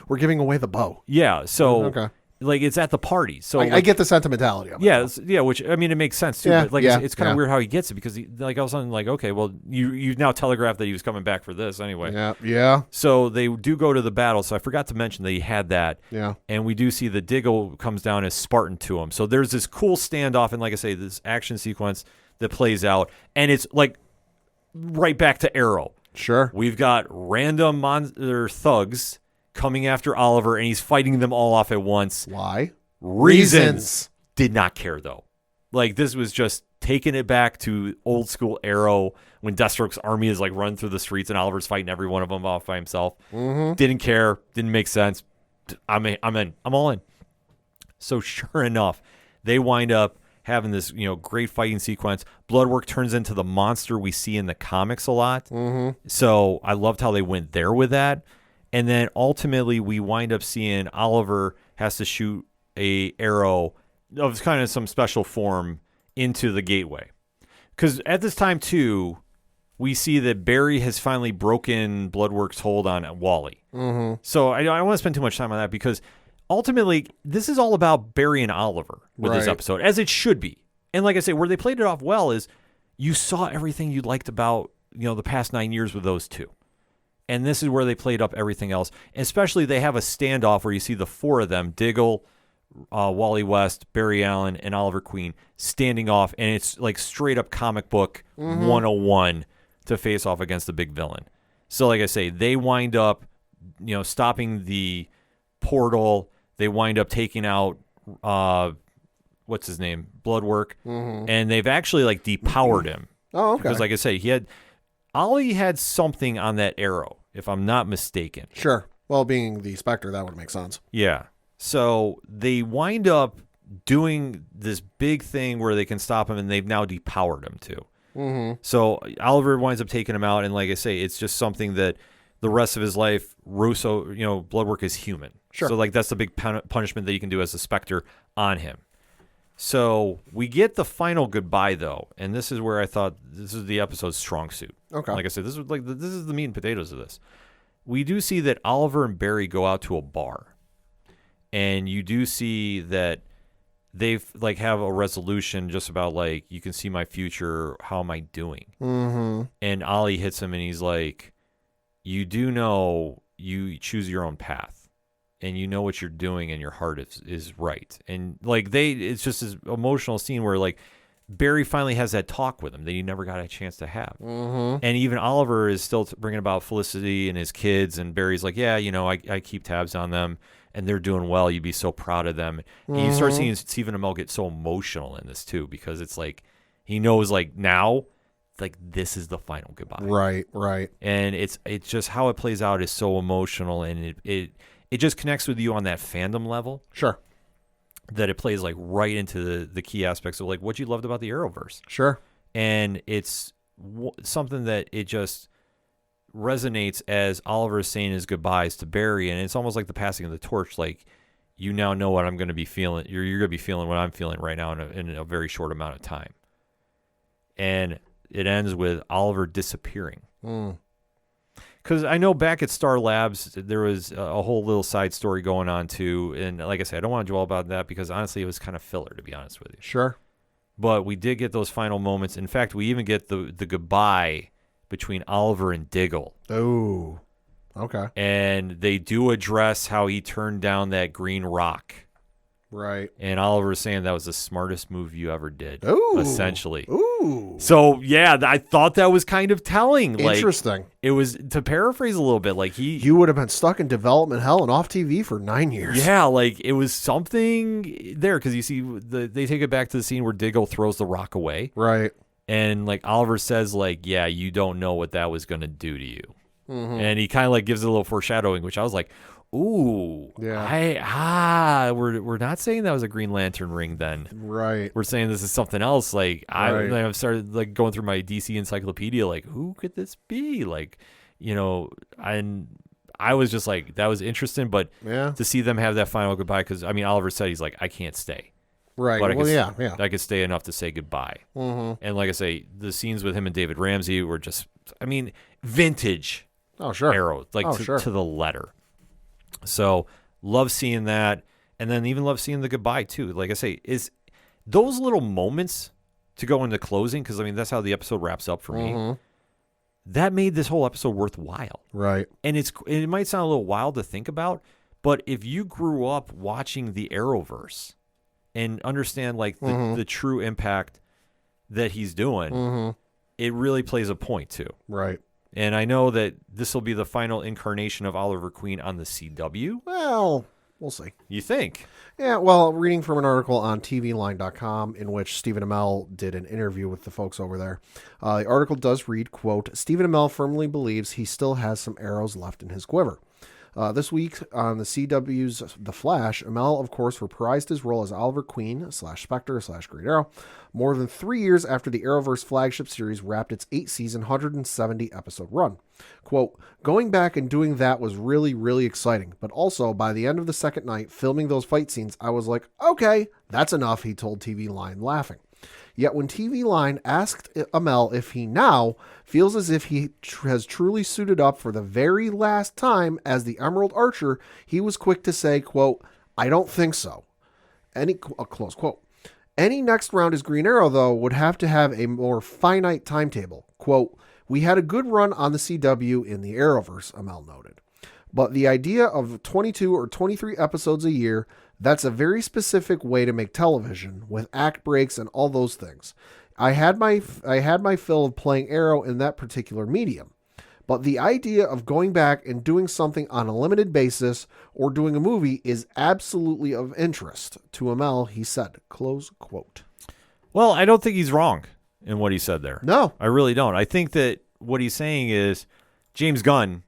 we're giving away the bow. Yeah, so okay. Like it's at the party, so I get the sentimentality of it. Yeah, which I mean it makes sense too. Yeah, but it's kind of weird how he gets it because all of a sudden okay, well you now telegraphed that he was coming back for this anyway. Yeah. So they do go to the battle. So I forgot to mention that he had that. Yeah. And we do see the Diggle comes down as Spartan to him. So there's this cool standoff and like I say, this action sequence that plays out, and it's like right back to Arrow. Sure. We've got random thugs coming after Oliver, and he's fighting them all off at once. Why? Reasons. Did not care, though. Like, this was just taking it back to old school Arrow when Deathstroke's army is, like, running through the streets and Oliver's fighting every one of them off by himself. Mm-hmm. Didn't care. Didn't make sense. I'm in. I'm all in. So, sure enough, they wind up having this, great fighting sequence. Bloodwork turns into the monster we see in the comics a lot. Mm-hmm. So, I loved how they went there with that. And then ultimately we wind up seeing Oliver has to shoot a arrow of kind of some special form into the gateway. Because at this time, too, we see that Barry has finally broken Bloodwork's hold on Wally. Mm-hmm. So I don't want to spend too much time on that because ultimately this is all about Barry and Oliver with this episode, as it should be. And like I say, where they played it off well is you saw everything you liked about the past 9 years with those two. And this is where they played up everything else. Especially they have a standoff where you see the four of them, Diggle, Wally West, Barry Allen, and Oliver Queen, standing off. And it's like straight up comic book 101 to face off against the big villain. So like I say, they wind up, stopping the portal. They wind up taking out, what's his name? Bloodwork. Mm-hmm. And they've actually like depowered him. Oh, okay. Because like I say, Ollie had something on that arrow, if I'm not mistaken. Sure. Well, being the Spectre, that would make sense. Yeah. So they wind up doing this big thing where they can stop him, and they've now depowered him too. Mm-hmm. So Oliver winds up taking him out, and like I say, it's just something that the rest of his life, Russo, Bloodwork is human. Sure. So like that's the big punishment that you can do as a Spectre on him. So we get the final goodbye though, and this is where I thought this is the episode's strong suit. Okay. Like I said, this is the meat and potatoes of this. we do see that Oliver and Barry go out to a bar, and you do see that they've like have a resolution just about like, you can see my future. How am I doing? Mm-hmm. And Ollie hits him, and he's like, you do know you choose your own path, and you know what you're doing, and your heart is right. And like it's just this emotional scene where like Barry finally has that talk with him that he never got a chance to have. Mm-hmm. And even Oliver is still bringing about Felicity and his kids, and Barry's like, yeah, I keep tabs on them, and they're doing well. You'd be so proud of them. And you start seeing Stephen Amell get so emotional in this too, because it's like he knows like now, like this is the final goodbye. Right. And it's just how it plays out is so emotional, and it just connects with you on that fandom level. Sure. That it plays like right into the key aspects of like what you loved about the Arrowverse. Sure. And it's something that it just resonates as Oliver is saying his goodbyes to Barry, and it's almost like the passing of the torch. Like, you now know what I'm going to be feeling. You're going to be feeling what I'm feeling right now in a very short amount of time. And it ends with Oliver disappearing. Because I know back at Star Labs, there was a whole little side story going on too. And like I said, I don't want to dwell about that because honestly, it was kind of filler, to be honest with you. Sure. But we did get those final moments. In fact, we even get the goodbye between Oliver and Diggle. Oh, okay. And they do address how he turned down that green rock. Right. And Oliver's saying that was the smartest move you ever did. Ooh. Essentially. Ooh. So, yeah, I thought that was kind of telling. Interesting. Like, it was, to paraphrase a little bit, like you would have been stuck in development hell and off TV for 9 years. Yeah, like it was something there because you see they take it back to the scene where Diggle throws the rock away. Right. And like Oliver says, like, yeah, you don't know what that was going to do to you. Mm-hmm. And he kind of like gives it a little foreshadowing, which I was like, ooh, yeah. We're not saying that was a Green Lantern ring then. Right. We're saying this is something else. Like Right. I've started like going through my DC encyclopedia, like who could this be? Like, and I was just like, that was interesting, but yeah, to see them have that final goodbye, because I mean, Oliver said he's like, I can't stay. Right. But yeah. I could stay enough to say goodbye. Mm-hmm. And like I say, the scenes with him and David Ramsey were just, I mean, vintage. Oh, sure. Arrow, like to the letter. So love seeing that, and then even love seeing the goodbye too. Like I say, is those little moments to go into closing, because I mean that's how the episode wraps up for me. That made this whole episode worthwhile. Right. And it might sound a little wild to think about, but if you grew up watching the Arrowverse and understand like the true impact that he's doing, it really plays a point too. Right. And I know that this will be the final incarnation of Oliver Queen on the CW. Well, we'll see. You think? Yeah, well, reading from an article on tvline.com in which Stephen Amell did an interview with the folks over there. The article does read, quote, Stephen Amell firmly believes he still has some arrows left in his quiver. This week on the CW's The Flash, Amell, of course, reprised his role as Oliver Queen / Spectre / Green Arrow more than 3 years after the Arrowverse flagship series wrapped its 8-season, 170-episode run. Quote, going back and doing that was really, really exciting, but also by the end of the second night filming those fight scenes, I was like, okay, that's enough, he told TV Line, laughing. Yet when TV Line asked Amell if he now feels as if he has truly suited up for the very last time as the Emerald Archer, he was quick to say, quote, I don't think so. Close quote. Any next round as Green Arrow, though, would have to have a more finite timetable. Quote, we had a good run on the CW in the Arrowverse, Amell noted. But the idea of 22 or 23 episodes a year, that's a very specific way to make television, with act breaks and all those things. I had my fill of playing Arrow in that particular medium. But the idea of going back and doing something on a limited basis or doing a movie is absolutely of interest to Amell, he said. Close quote. Well, I don't think he's wrong in what he said there. No. I really don't. I think that what he's saying is, James Gunn,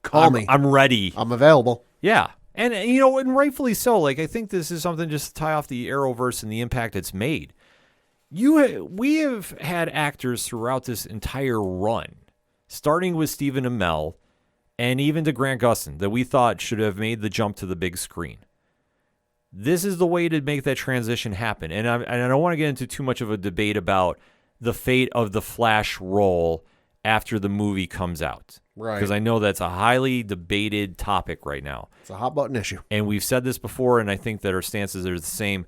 call me. I'm ready. I'm available. Yeah. And, and rightfully so. Like, I think this is something just to tie off the Arrowverse and the impact it's made. We have had actors throughout this entire run, starting with Stephen Amell and even to Grant Gustin, that we thought should have made the jump to the big screen. This is the way to make that transition happen. And I don't want to get into too much of a debate about the fate of the Flash role after the movie comes out. Right. Because I know that's a highly debated topic right now. It's a hot button issue. And we've said this before, and I think that our stances are the same.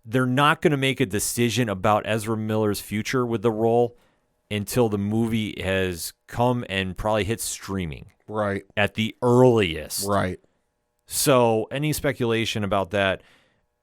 They're not going to make a decision about Ezra Miller's future with the role until the movie has come and probably hit streaming. Right. At the earliest. Right. So any speculation about that,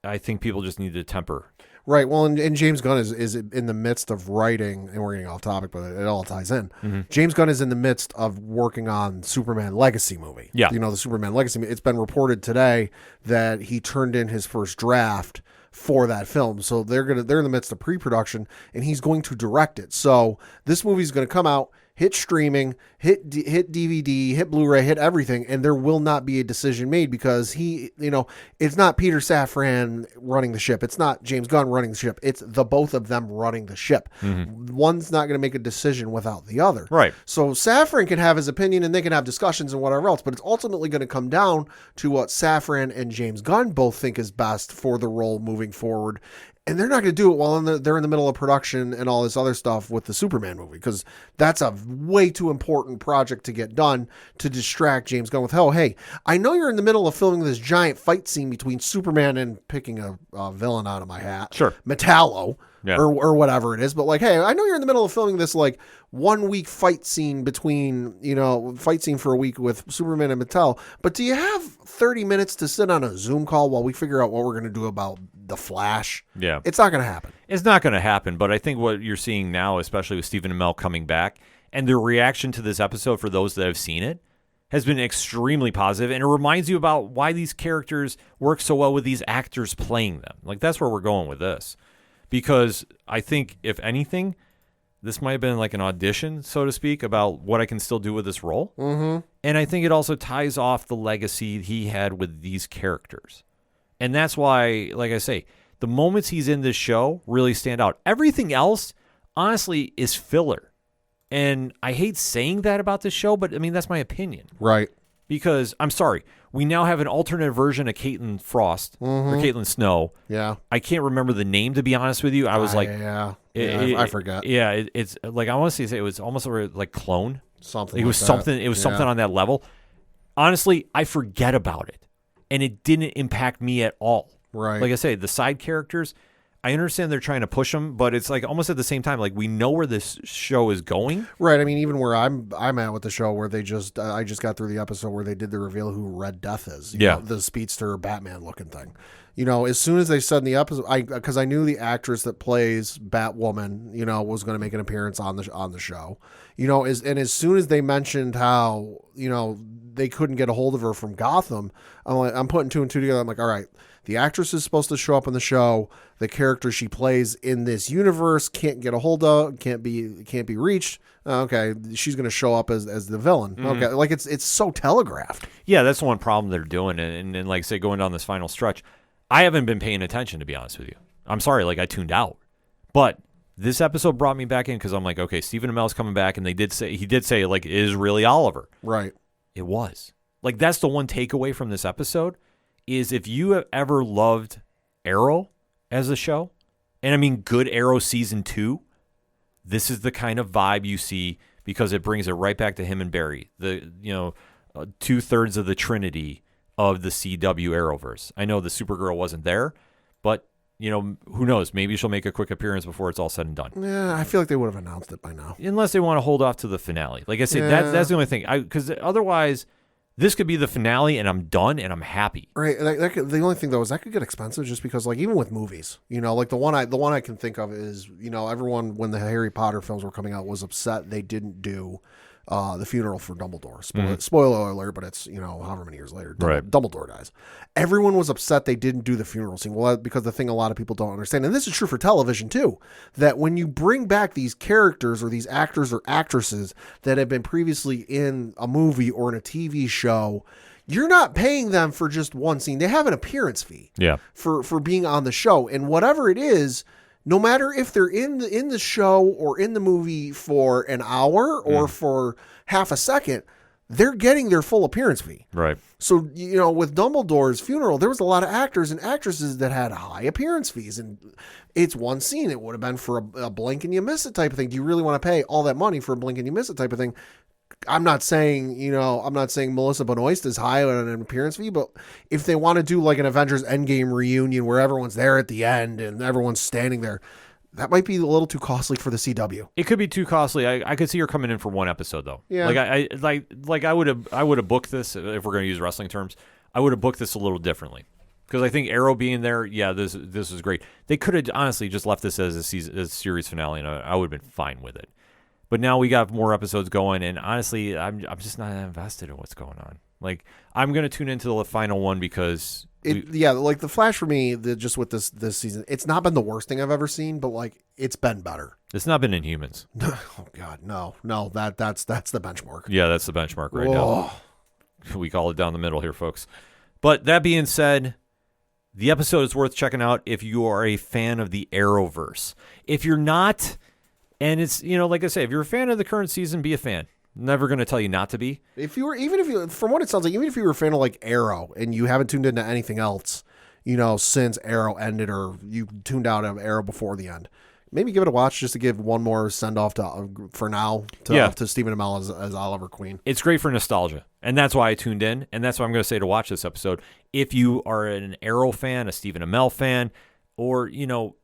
I think people just need to temper. Right. Well, and James Gunn is in the midst of writing, and we're getting off topic, but it all ties in. Mm-hmm. James Gunn is in the midst of working on Superman Legacy movie. Yeah. The Superman Legacy. It's been reported today that he turned in his first draft for that film. So they're in the midst of pre-production, and he's going to direct it. So this movie's going to come out, hit streaming, hit DVD, hit Blu-ray, hit everything, and there will not be a decision made because it's not Peter Safran running the ship. It's not James Gunn running the ship. It's the both of them running the ship. Mm-hmm. One's not going to make a decision without the other. Right. So Safran can have his opinion and they can have discussions and whatever else, but it's ultimately going to come down to what Safran and James Gunn both think is best for the role moving forward. And they're not going to do it while they're in the middle of production and all this other stuff with the Superman movie, because that's a way too important project to get done to distract James Gunn with, hey, I know you're in the middle of filming this giant fight scene between Superman and picking a villain out of my hat. Sure. Metallo. Yeah. Or whatever it is. But hey, I know you're in the middle of filming this 1 week fight scene fight scene for a week with Superman and Mattel. But do you have 30 minutes to sit on a Zoom call while we figure out what we're going to do about the Flash? Yeah. It's not going to happen. It's not going to happen. But I think what you're seeing now, especially with Stephen Amell coming back, and the reaction to this episode for those that have seen it, has been extremely positive, and it reminds you about why these characters work so well with these actors playing them. That's where we're going with this. Because I think, if anything, this might have been an audition, so to speak, about what I can still do with this role. Mm-hmm. And I think it also ties off the legacy he had with these characters. And that's why, like I say, the moments he's in this show really stand out. Everything else, honestly, is filler. And I hate saying that about this show, but, that's my opinion. Right. Because, I'm sorry, we now have an alternate version of Caitlin Frost, or Caitlin Snow. Yeah. I can't remember the name, to be honest with you. I was I forgot. Yeah, it's I want to say it was almost like clone. Something. It was something. It was something on that level. Honestly, I forget about it, and it didn't impact me at all. Right. Like I say, the side characters, I understand they're trying to push them, but it's almost at the same time, we know where this show is going. Right. Even where I'm at with the show, where they I just got through the episode where they did the reveal who Red Death is. You know, the speedster Batman looking thing. As soon as they said in the episode, because I knew the actress that plays Batwoman, was going to make an appearance on the show. As soon as they mentioned how, they couldn't get a hold of her from Gotham, I'm putting two and two together. I'm like, all right, the actress is supposed to show up in the show. The character she plays in this universe can't get a hold of, can't be reached. Okay, she's going to show up as the villain. Mm-hmm. Okay, it's so telegraphed. Yeah, that's the one problem they're doing, and like say going down this final stretch, I haven't been paying attention, to be honest with you. I'm sorry, I tuned out, but this episode brought me back in because I'm like, okay, Stephen Amell's coming back, and he did say it is really Oliver. Right. It was. That's the one takeaway from this episode. Is if you have ever loved Arrow as a show, and good Arrow season 2, this is the kind of vibe you see because it brings it right back to him and Barry, the 2/3 of the Trinity of the CW Arrowverse. I know the Supergirl wasn't there, but who knows? Maybe she'll make a quick appearance before it's all said and done. Yeah, I feel like they would have announced it by now, unless they want to hold off to the finale. Like I said, that's the only thing. Because otherwise, this could be the finale, and I'm done, and I'm happy. Right. The only thing though is that could get expensive, just because even with movies, the one I can think of is everyone, when the Harry Potter films were coming out, was upset they didn't do the funeral for Dumbledore. Spoiler alert, but it's however many years later, Dumbledore dies. Everyone was upset they didn't do the funeral scene. Well, because the thing a lot of people don't understand, and this is true for television too, that when you bring back these characters or these actors or actresses that have been previously in a movie or in a TV show, you're not paying them for just one scene. They have an appearance fee for being on the show, and whatever it is, no matter if they're in the show or in the movie for an hour or for half a second, they're getting their full appearance fee. Right. So, with Dumbledore's funeral, there was a lot of actors and actresses that had high appearance fees, and it's one scene. It would have been for a blink and you miss it type of thing. Do you really want to pay all that money for a blink and you miss it type of thing? I'm not saying Melissa Benoist is high on an appearance fee, but if they want to do like an Avengers Endgame reunion where everyone's there at the end and everyone's standing there, that might be a little too costly for the CW. It could be too costly. I could see her coming in for one episode though. Yeah. I would have booked this, if we're going to use wrestling terms. I would have booked this a little differently. Because I think Arrow being there, yeah, this is great. They could have honestly just left this as a series finale, and I would have been fine with it. But now we got more episodes going, and honestly, I'm just not invested in what's going on. Like, I'm going to tune into the final one because... like The Flash for me, just with this season, it's not been the worst thing I've ever seen, but like it's been better. It's not been Inhumans. Oh God, no, that's the benchmark. Yeah, that's the benchmark right now. We call it down the middle here, folks. But that being said, the episode is worth checking out if you are a fan of the Arrowverse. If you're not, and it's, like I say, if you're a fan of the current season, be a fan. Never going to tell you not to be. From what it sounds like, even if you were a fan of like Arrow and you haven't tuned into anything else, since Arrow ended, or you tuned out of Arrow before the end, maybe give it a watch just to give one more send off to Stephen Amell as Oliver Queen. It's great for nostalgia, and that's why I tuned in, and that's why I'm going to say to watch this episode. If you are an Arrow fan, a Stephen Amell fan, or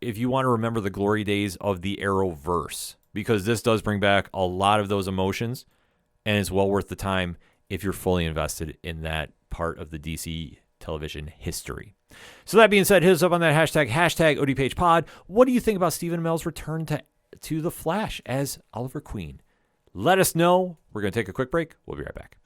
if you want to remember the glory days of the Arrowverse, because this does bring back a lot of those emotions. And it's well worth the time if you're fully invested in that part of the DC television history. So that being said, hit us up on that hashtag ODPH pod. What do you think about Stephen Amell's return to The Flash as Oliver Queen? Let us know. We're going to take a quick break. We'll be right back.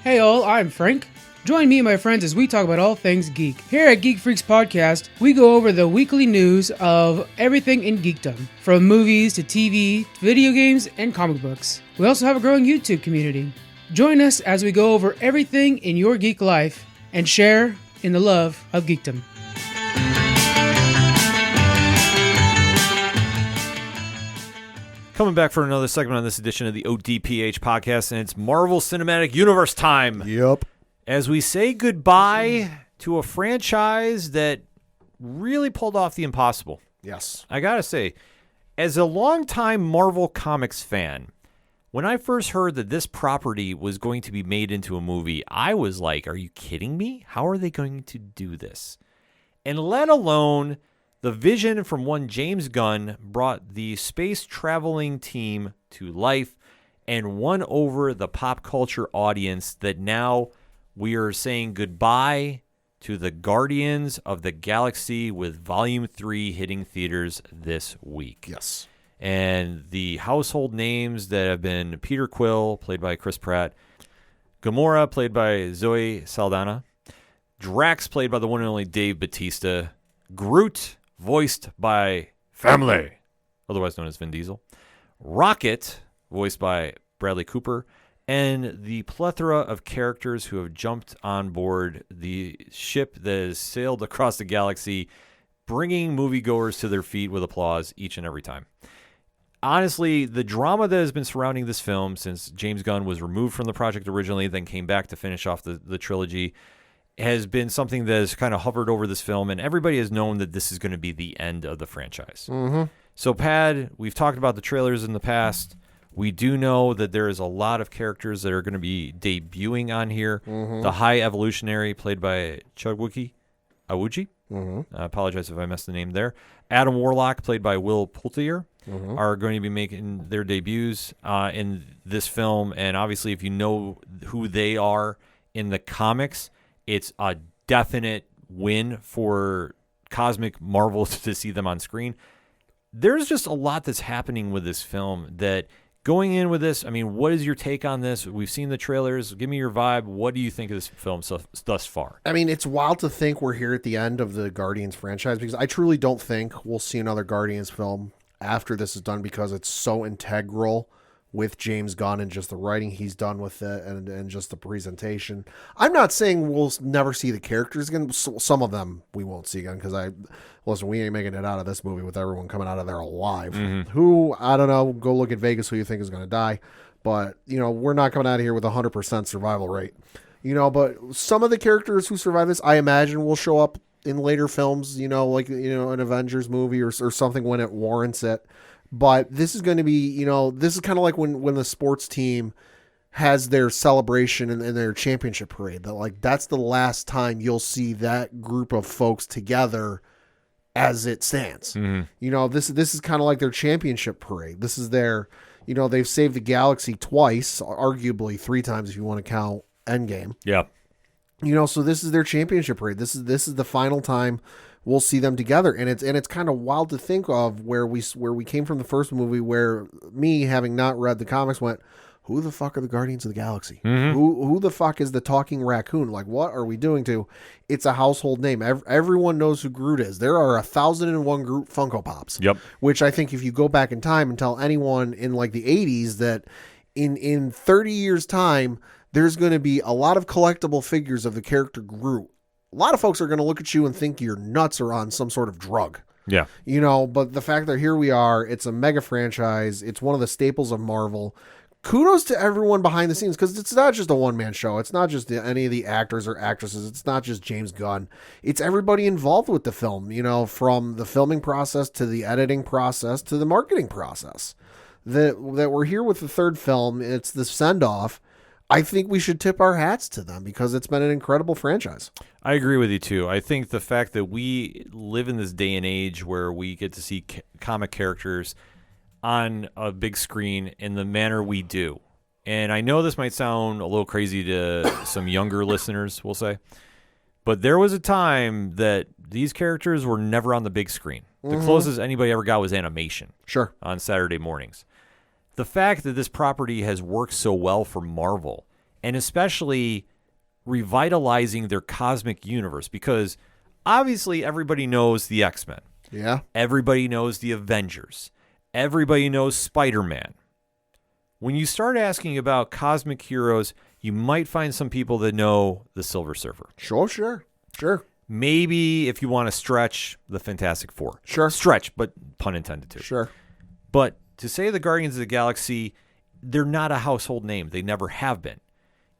Hey all, I'm Frank. Join me and my friends as we talk about all things geek. Here at Geek Freaks Podcast, we go over the weekly news of everything in geekdom, from movies to TV, video games, and comic books. We also have a growing YouTube community. Join us as we go over everything in your geek life and share in the love of geekdom. Coming back for another segment on this edition of the ODPH podcast, and it's Marvel Cinematic Universe time. Yep. As we say goodbye to a franchise that really pulled off the impossible. Yes. I gotta say, as a longtime Marvel Comics fan, when I first heard that this property was going to be made into a movie, I was like, are you kidding me? How are they going to do this? And let alone the vision from one James Gunn brought the space traveling team to life and won over the pop culture audience that now we are saying goodbye to the Guardians of the Galaxy with Volume 3 hitting theaters this week. Yes. And the household names that have been Peter Quill, played by Chris Pratt, Gamora, played by Zoe Saldana, Drax, played by the one and only Dave Bautista, Groot, voiced by Family, otherwise known as Vin Diesel, Rocket, voiced by Bradley Cooper, and the plethora of characters who have jumped on board the ship that has sailed across the galaxy, bringing moviegoers to their feet with applause each and every time. Honestly, the drama that has been surrounding this film since James Gunn was removed from the project originally, then came back to finish off the trilogy, has been something that has kind of hovered over this film, and everybody has known that this is going to be the end of the franchise. Mm-hmm. So, Pad, we've talked about the trailers in the past. We do know that there is a lot of characters that are going to be debuting on here. Mm-hmm. The High Evolutionary, played by Chugwuki Awuji. Mm-hmm. I apologize if I messed the name there. Adam Warlock, played by Will Poulter, are going to be making their debuts in this film. And obviously, if you know who they are in the comics, it's a definite win for Cosmic Marvel to see them on screen. There's just a lot that's happening with this film that... Going in with this, I mean, what is your take on this? We've seen the trailers. Give me your vibe. What do you think of this film thus far? I mean, it's wild to think we're here at the end of the Guardians franchise, because I truly don't think we'll see another Guardians film after this is done, because it's so integral with James Gunn and just the writing he's done with it and just the presentation. I'm not saying we'll never see the characters again. Some of them we won't see again, because listen, we ain't making it out of this movie with everyone coming out of there alive. Mm-hmm. Who, I don't know, go look at Vegas who you think is going to die. But, we're not coming out of here with 100% survival rate. But some of the characters who survive this, I imagine, will show up in later films, like, an Avengers movie or something when it warrants it. But this is going to be, this is kind of like when the sports team has their celebration and their championship parade. That's the last time you'll see that group of folks together as it stands. Mm-hmm. This is kind of like their championship parade. This is their, they've saved the galaxy twice, arguably 3 times if you want to count Endgame. Yeah. So this is their championship parade. This is the final time we'll see them together, and it's kind of wild to think of where we came from the first movie, where me, having not read the comics, went, who the fuck are the Guardians of the Galaxy? Mm-hmm. Who the fuck is the talking raccoon? Like, what are we doing to? It's a household name. Everyone knows who Groot is. There are 1,001 Groot Funko Pops. Yep. Which I think if you go back in time and tell anyone in like the 80s that in 30 years time, there's going to be a lot of collectible figures of the character Groot, a lot of folks are going to look at you and think you're nuts or on some sort of drug. Yeah. But the fact that here we are, it's a mega franchise. It's one of the staples of Marvel. Kudos to everyone behind the scenes, because it's not just a one-man show. It's not just any of the actors or actresses. It's not just James Gunn. It's everybody involved with the film, from the filming process to the editing process to the marketing process. That we're here with the third film. It's the send-off. I think we should tip our hats to them because it's been an incredible franchise. I agree with you, too. I think the fact that we live in this day and age where we get to see comic characters on a big screen in the manner we do. And I know this might sound a little crazy to some younger listeners, we'll say, but there was a time that these characters were never on the big screen. The closest anybody ever got was animation. Sure. On Saturday mornings. The fact that this property has worked so well for Marvel, and especially revitalizing their cosmic universe, because obviously everybody knows the X-Men. Yeah. Everybody knows the Avengers. Everybody knows Spider-Man. When you start asking about cosmic heroes, you might find some people that know the Silver Surfer. Sure. Maybe if you want to stretch, the Fantastic Four. Sure. Stretch, but pun intended too. Sure. But to say the Guardians of the Galaxy, they're not a household name. They never have been.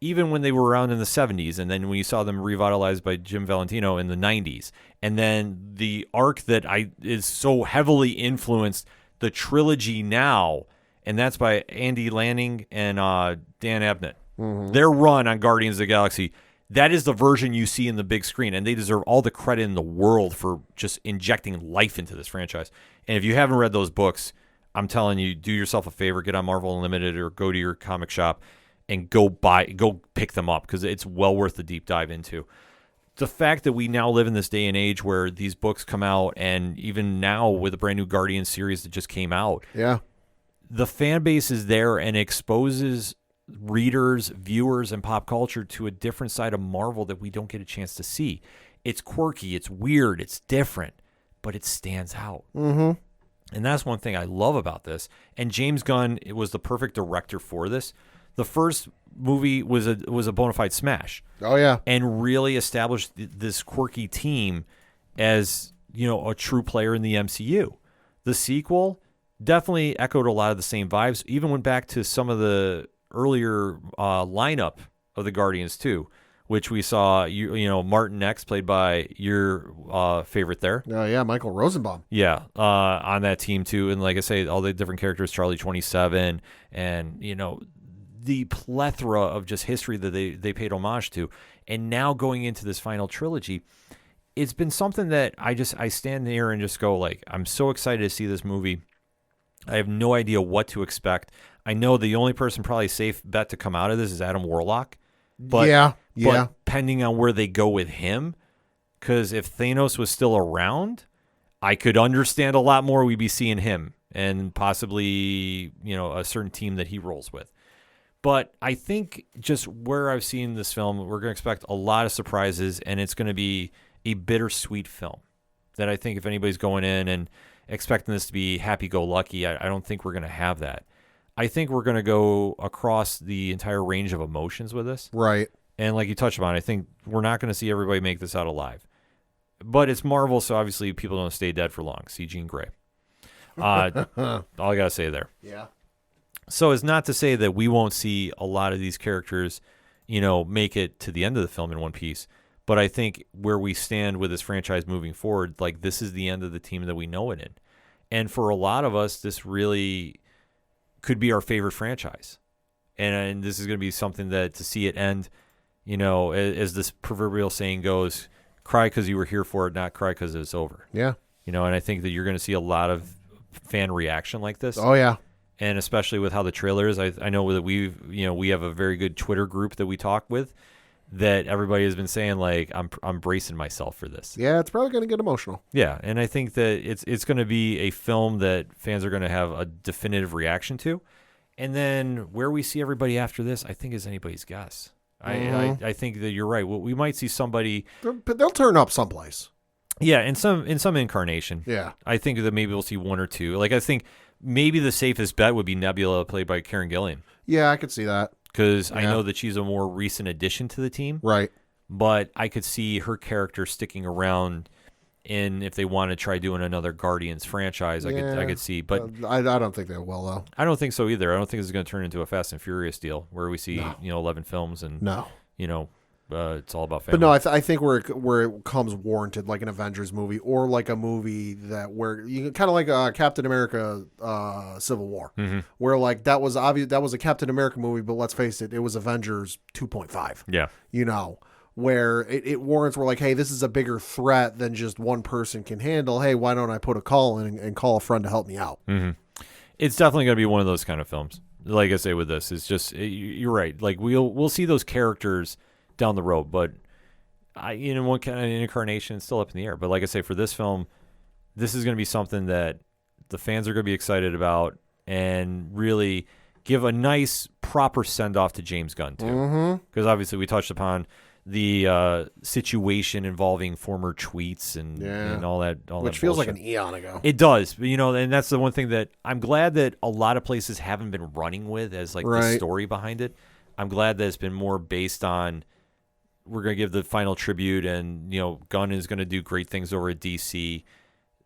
Even when they were around in the 70s, and then when you saw them revitalized by Jim Valentino in the 90s, and then the arc that is so heavily influenced the trilogy now, and that's by Andy Lanning and Dan Abnett. Mm-hmm. Their run on Guardians of the Galaxy, that is the version you see in the big screen, and they deserve all the credit in the world for just injecting life into this franchise. And if you haven't read those books, I'm telling you, do yourself a favor, get on Marvel Unlimited or go to your comic shop and go pick them up, because it's well worth the deep dive into. The fact that we now live in this day and age where these books come out, and even now with a brand new Guardians series that just came out, yeah, the fan base is there and exposes readers, viewers, and pop culture to a different side of Marvel that we don't get a chance to see. It's quirky, it's weird, it's different, but it stands out. Mm-hmm. And that's one thing I love about this. And James Gunn was the perfect director for this. The first movie was a bona fide smash. Oh, yeah. And really established this quirky team as, a true player in the MCU. The sequel definitely echoed a lot of the same vibes, even went back to some of the earlier lineup of the Guardians, too, which we saw, Martin X, played by your favorite there. Oh, yeah, Michael Rosenbaum. Yeah, on that team, too. And like I say, all the different characters, Charlie 27, and, the plethora of just history that they paid homage to. And now going into this final trilogy, it's been something that I stand there and just go, like, I'm so excited to see this movie. I have no idea what to expect. I know the only person probably safe bet to come out of this is Adam Warlock. But, yeah. But pending on where they go with him, because if Thanos was still around, I could understand a lot more. We'd be seeing him and possibly, a certain team that he rolls with. But I think just where I've seen this film, we're going to expect a lot of surprises, and it's going to be a bittersweet film that I think if anybody's going in and expecting this to be happy-go-lucky, I don't think we're going to have that. I think we're going to go across the entire range of emotions with this. Right. And like you touched upon, I think we're not going to see everybody make this out alive. But it's Marvel, so obviously people don't stay dead for long. See Jean Grey. All I got to say there. Yeah. So it's not to say that we won't see a lot of these characters, make it to the end of the film in one piece. But I think where we stand with this franchise moving forward, like this is the end of the team that we know it in. And for a lot of us, this really could be our favorite franchise. And this is going to be something that to see it end, as this proverbial saying goes, cry because you were here for it, not cry because it's over. Yeah. And I think that you're going to see a lot of fan reaction like this. Oh, yeah. And especially with how the trailer is, I know that we have a very good Twitter group that we talk with that everybody has been saying, like, I'm bracing myself for this. Yeah, it's probably going to get emotional. Yeah, and I think that it's going to be a film that fans are going to have a definitive reaction to. And then where we see everybody after this, I think is anybody's guess. I think that you're right. We might see somebody, But they'll turn up someplace. yeah, in some incarnation. Yeah. I think that maybe we'll see one or two. Like, I think maybe the safest bet would be Nebula, played by Karen Gillan, Yeah, I could see that. because I know that she's a more recent addition to the team. Right. But I could see her character sticking around. And if they want to try doing another Guardians franchise, I could see. But I don't think they will, though. I don't think so either. I don't think this is going to turn into a Fast and Furious deal where we see 11 films and No. it's all about family. But no, I think where it comes warranted, like an Avengers movie or like a movie where you kind of like Captain America Civil War, where like that was obvious, that was a Captain America movie, but let's face it, it was Avengers 2.5. Yeah. Where it warrants, we're like, hey, this is a bigger threat than just one person can handle. Hey, why don't I put a call in and call a friend to help me out? Mm-hmm. It's definitely going to be one of those kind of films. Like I say with this, it's just, you're right. Like we'll see those characters down the road, but one kind of incarnation is still up in the air. But like I say, for this film, this is going to be something that the fans are going to be excited about and really give a nice, proper send-off to James Gunn, too. Because obviously we touched upon the situation involving former tweets and all that. Which feels like an eon ago. It does. And that's the one thing that I'm glad that a lot of places haven't been running with as like the story behind it. I'm glad that it's been more based on, we're going to give the final tribute, and Gunn is going to do great things over at DC.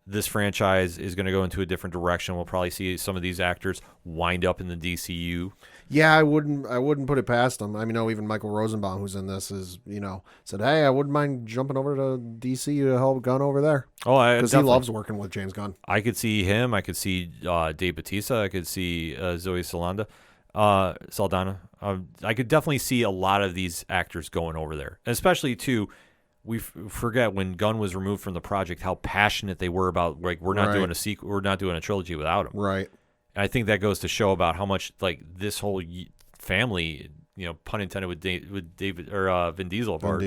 This franchise is going to go into a different direction. We'll probably see some of these actors wind up in the DCU. Yeah, I wouldn't put it past them. I mean, even Michael Rosenbaum, who's in this, is said, hey, I wouldn't mind jumping over to DC to help Gunn over there. Oh, because he loves working with James Gunn. I could see him. I could see Dave Bautista. I could see Zoe Saldana. I could definitely see a lot of these actors going over there, especially too. We forget when Gunn was removed from the project how passionate they were about, like, we're not doing a sequel, we're not doing a trilogy without him. Right. And I think that goes to show about how much, like, this whole family, pun intended with David or Vin Diesel apart,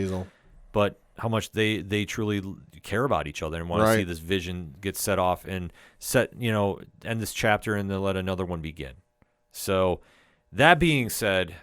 but how much they truly care about each other and want to see this vision get set off and end this chapter and then let another one begin. So that being said,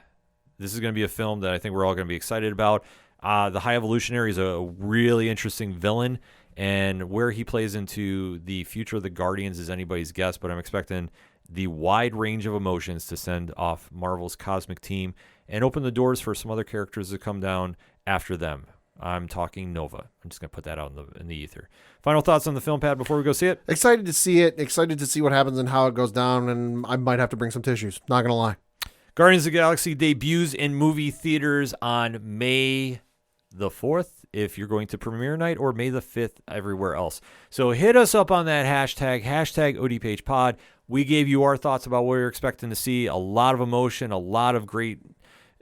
this is going to be a film that I think we're all going to be excited about. The High Evolutionary is a really interesting villain, and where he plays into the future of the Guardians is anybody's guess, but I'm expecting the wide range of emotions to send off Marvel's cosmic team and open the doors for some other characters to come down after them. I'm talking Nova. I'm just going to put that out in the ether. Final thoughts on the film, Pat, before we go see it? Excited to see it. Excited to see what happens and how it goes down, and I might have to bring some tissues. Not going to lie. Guardians of the Galaxy debuts in movie theaters on May the 4th if you're going to premiere night, or May the 5th everywhere else. So hit us up on that hashtag ODPH pod. We gave you our thoughts about what you're expecting to see. A lot of emotion, a lot of great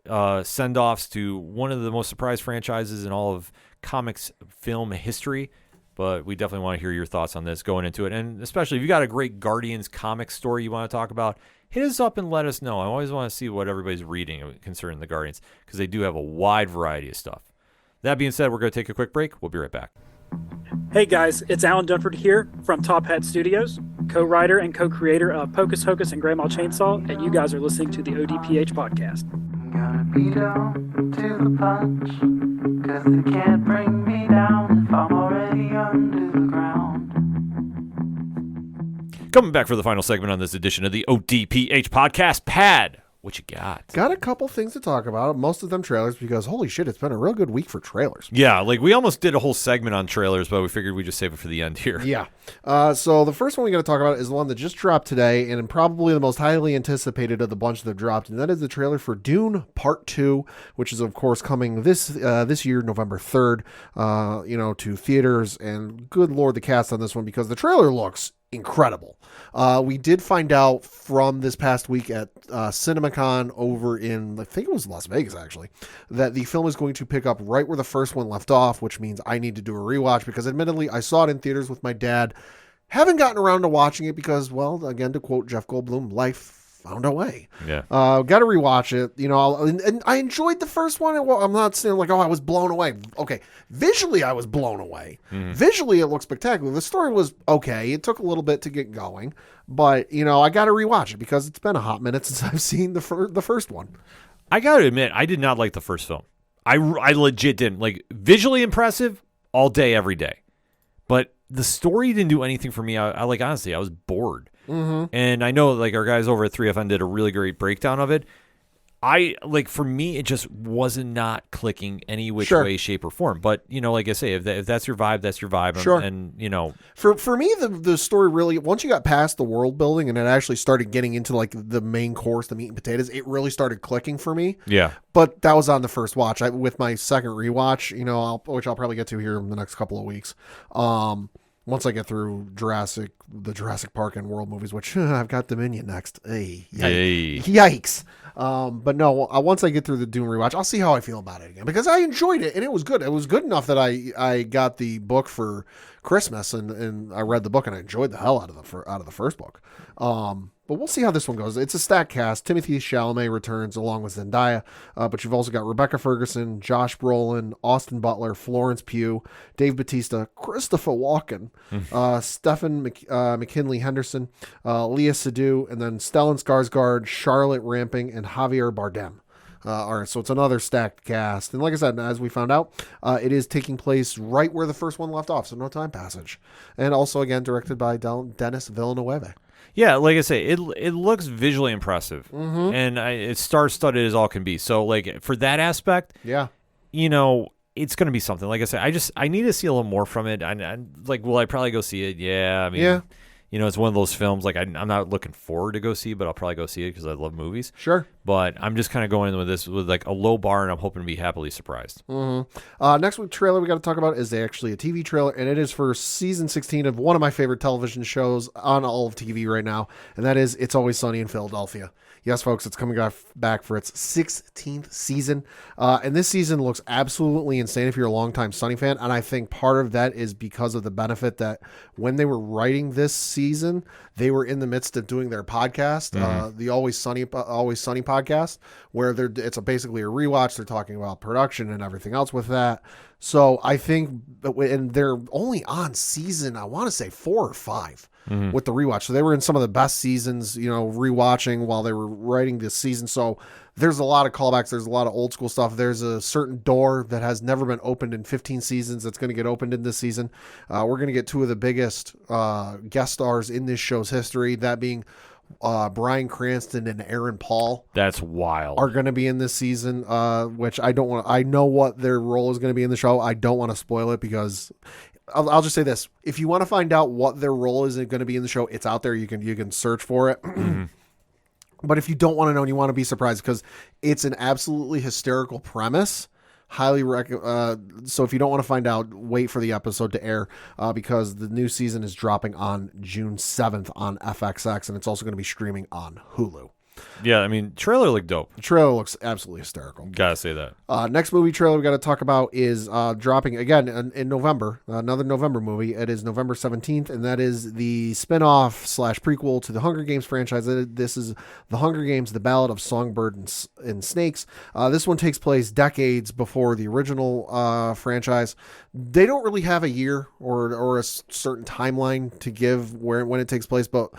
send-offs to one of the most surprised franchises in all of comics film history. But we definitely want to hear your thoughts on this going into it. And especially if you got a great Guardians comic story you want to talk about, hit us up and let us know. I always want to see what everybody's reading concerning the Guardians, because they do have a wide variety of stuff. That being said, we're going to take a quick break. We'll be right back. Hey guys, it's Alan Dunford here from Top Hat Studios, co-writer and co-creator of Pocus Hocus and Grandma Chainsaw, and you guys are listening to the ODPH podcast. I'm gonna be down to the punch, 'cause they can't bring me down if I'm already under the ground. Coming back for the final segment on this edition of the ODPH podcast, Pad. What you got? Got a couple things to talk about. Most of them trailers, because holy shit, it's been a real good week for trailers. Yeah, like we almost did a whole segment on trailers, but we figured we'd just save it for the end here. Yeah. So the first one we got to talk about is the one that just dropped today, and probably the most highly anticipated of the bunch that have dropped, and that is the trailer for Dune Part 2, which is, of course, coming this year, November 3rd, to theaters. And good Lord, the cast on this one, because the trailer looks incredible. We did find out from this past week at CinemaCon over in, I think it was Las Vegas actually, that the film is going to pick up right where the first one left off, which means I need to do a rewatch because admittedly I saw it in theaters with my dad. Haven't gotten around to watching it because, well, again, to quote Jeff Goldblum, life found a way. Yeah. Got to rewatch it. You know, and I enjoyed the first one. Well, I'm not saying like, oh, I was blown away. Okay. Visually, I was blown away. Visually, it looked spectacular. The story was okay. It took a little bit to get going, but you know, I got to rewatch it because it's been a hot minute since I've seen the first one. I got to admit, I did not like the first film. I legit didn't. Like, visually impressive all day, every day. But the story didn't do anything for me. I like, honestly, I was bored. And I know like our guys over at 3FN did a really great breakdown of it. For me, it just wasn't not clicking any which way, shape, or form. But, you know, like I say, if that's your vibe, that's your vibe. Sure. And you know. For me, the story really, once you got past the world building and it actually started getting into like the main course, the meat and potatoes, it really started clicking for me. Yeah. But that was on the first watch. With my second rewatch, you know, which I'll probably get to here in the next couple of weeks. Once I get through the Jurassic Park and World movies, which I've got Dominion next. Yikes. But no, once I get through the Dune rewatch, I'll see how I feel about it again because I enjoyed it and it was good. It was good enough that I got the book for Christmas and I read the book and I enjoyed the hell out of the first book. But we'll see how this one goes. It's a stacked cast. Timothée Chalamet returns along with Zendaya, but you've also got Rebecca Ferguson, Josh Brolin, Austin Butler, Florence Pugh, Dave Bautista, Christopher Walken, Stephen McKinley Henderson, Leah Seydoux, and then Stellan Skarsgård, Charlotte Rampling, and Javier Bardem. All right, so it's another stacked cast. And like I said, as we found out, it is taking place right where the first one left off, so no time passage. And also, again, directed by Denis Villeneuve. Yeah, like I say, it looks visually impressive, and it's star-studded as all can be. So, like, for that aspect, yeah, you know, it's going to be something. Like I said, I need to see a little more from it. Will I probably go see it? Yeah, I mean, yeah. You know, it's one of those films, like, I'm not looking forward to go see, but I'll probably go see it because I love movies. Sure. But I'm just kind of going in with this with, like, a low bar, and I'm hoping to be happily surprised. Next week's trailer we got to talk about is actually a TV trailer, and it is for season 16 of one of my favorite television shows on all of TV right now, and that is It's Always Sunny in Philadelphia. Yes, folks, it's coming back for its 16th season, and this season looks absolutely insane if you're a longtime Sunny fan, and I think part of that is because of the benefit that when they were writing this season, they were in the midst of doing their podcast, the Always Sunny podcast, where it's basically a rewatch. They're talking about production and everything else with that. So I think, and they're only on season, I want to say 4 or 5 with the rewatch. So they were in some of the best seasons, you know, rewatching while they were writing this season. So there's a lot of callbacks. There's a lot of old school stuff. There's a certain door that has never been opened in 15 seasons that's going to get opened in this season. We're going to get 2 of the biggest guest stars in this show's history, that being Bryan Cranston and Aaron Paul. That's wild. Are going to be in this season, which I don't want. I know what their role is going to be in the show. I don't want to spoil it because I'll just say this: if you want to find out what their role is going to be in the show, it's out there. You can search for it. But if you don't want to know and you want to be surprised, because it's an absolutely hysterical premise. Highly recommend. So if you don't want to find out, wait for the episode to air because the new season is dropping on June 7th on FXX, and it's also going to be streaming on Hulu. Yeah, I mean, trailer looked dope. The trailer looks absolutely hysterical. Gotta say that. Next movie trailer we got to talk about is dropping again in November. Another November movie. It is November 17th, and that is the spin-off / prequel to the Hunger Games franchise. This is The Hunger Games: The Ballad of Songbird and Snakes. This one takes place decades before the original franchise. They don't really have a year or a certain timeline to give when it takes place, but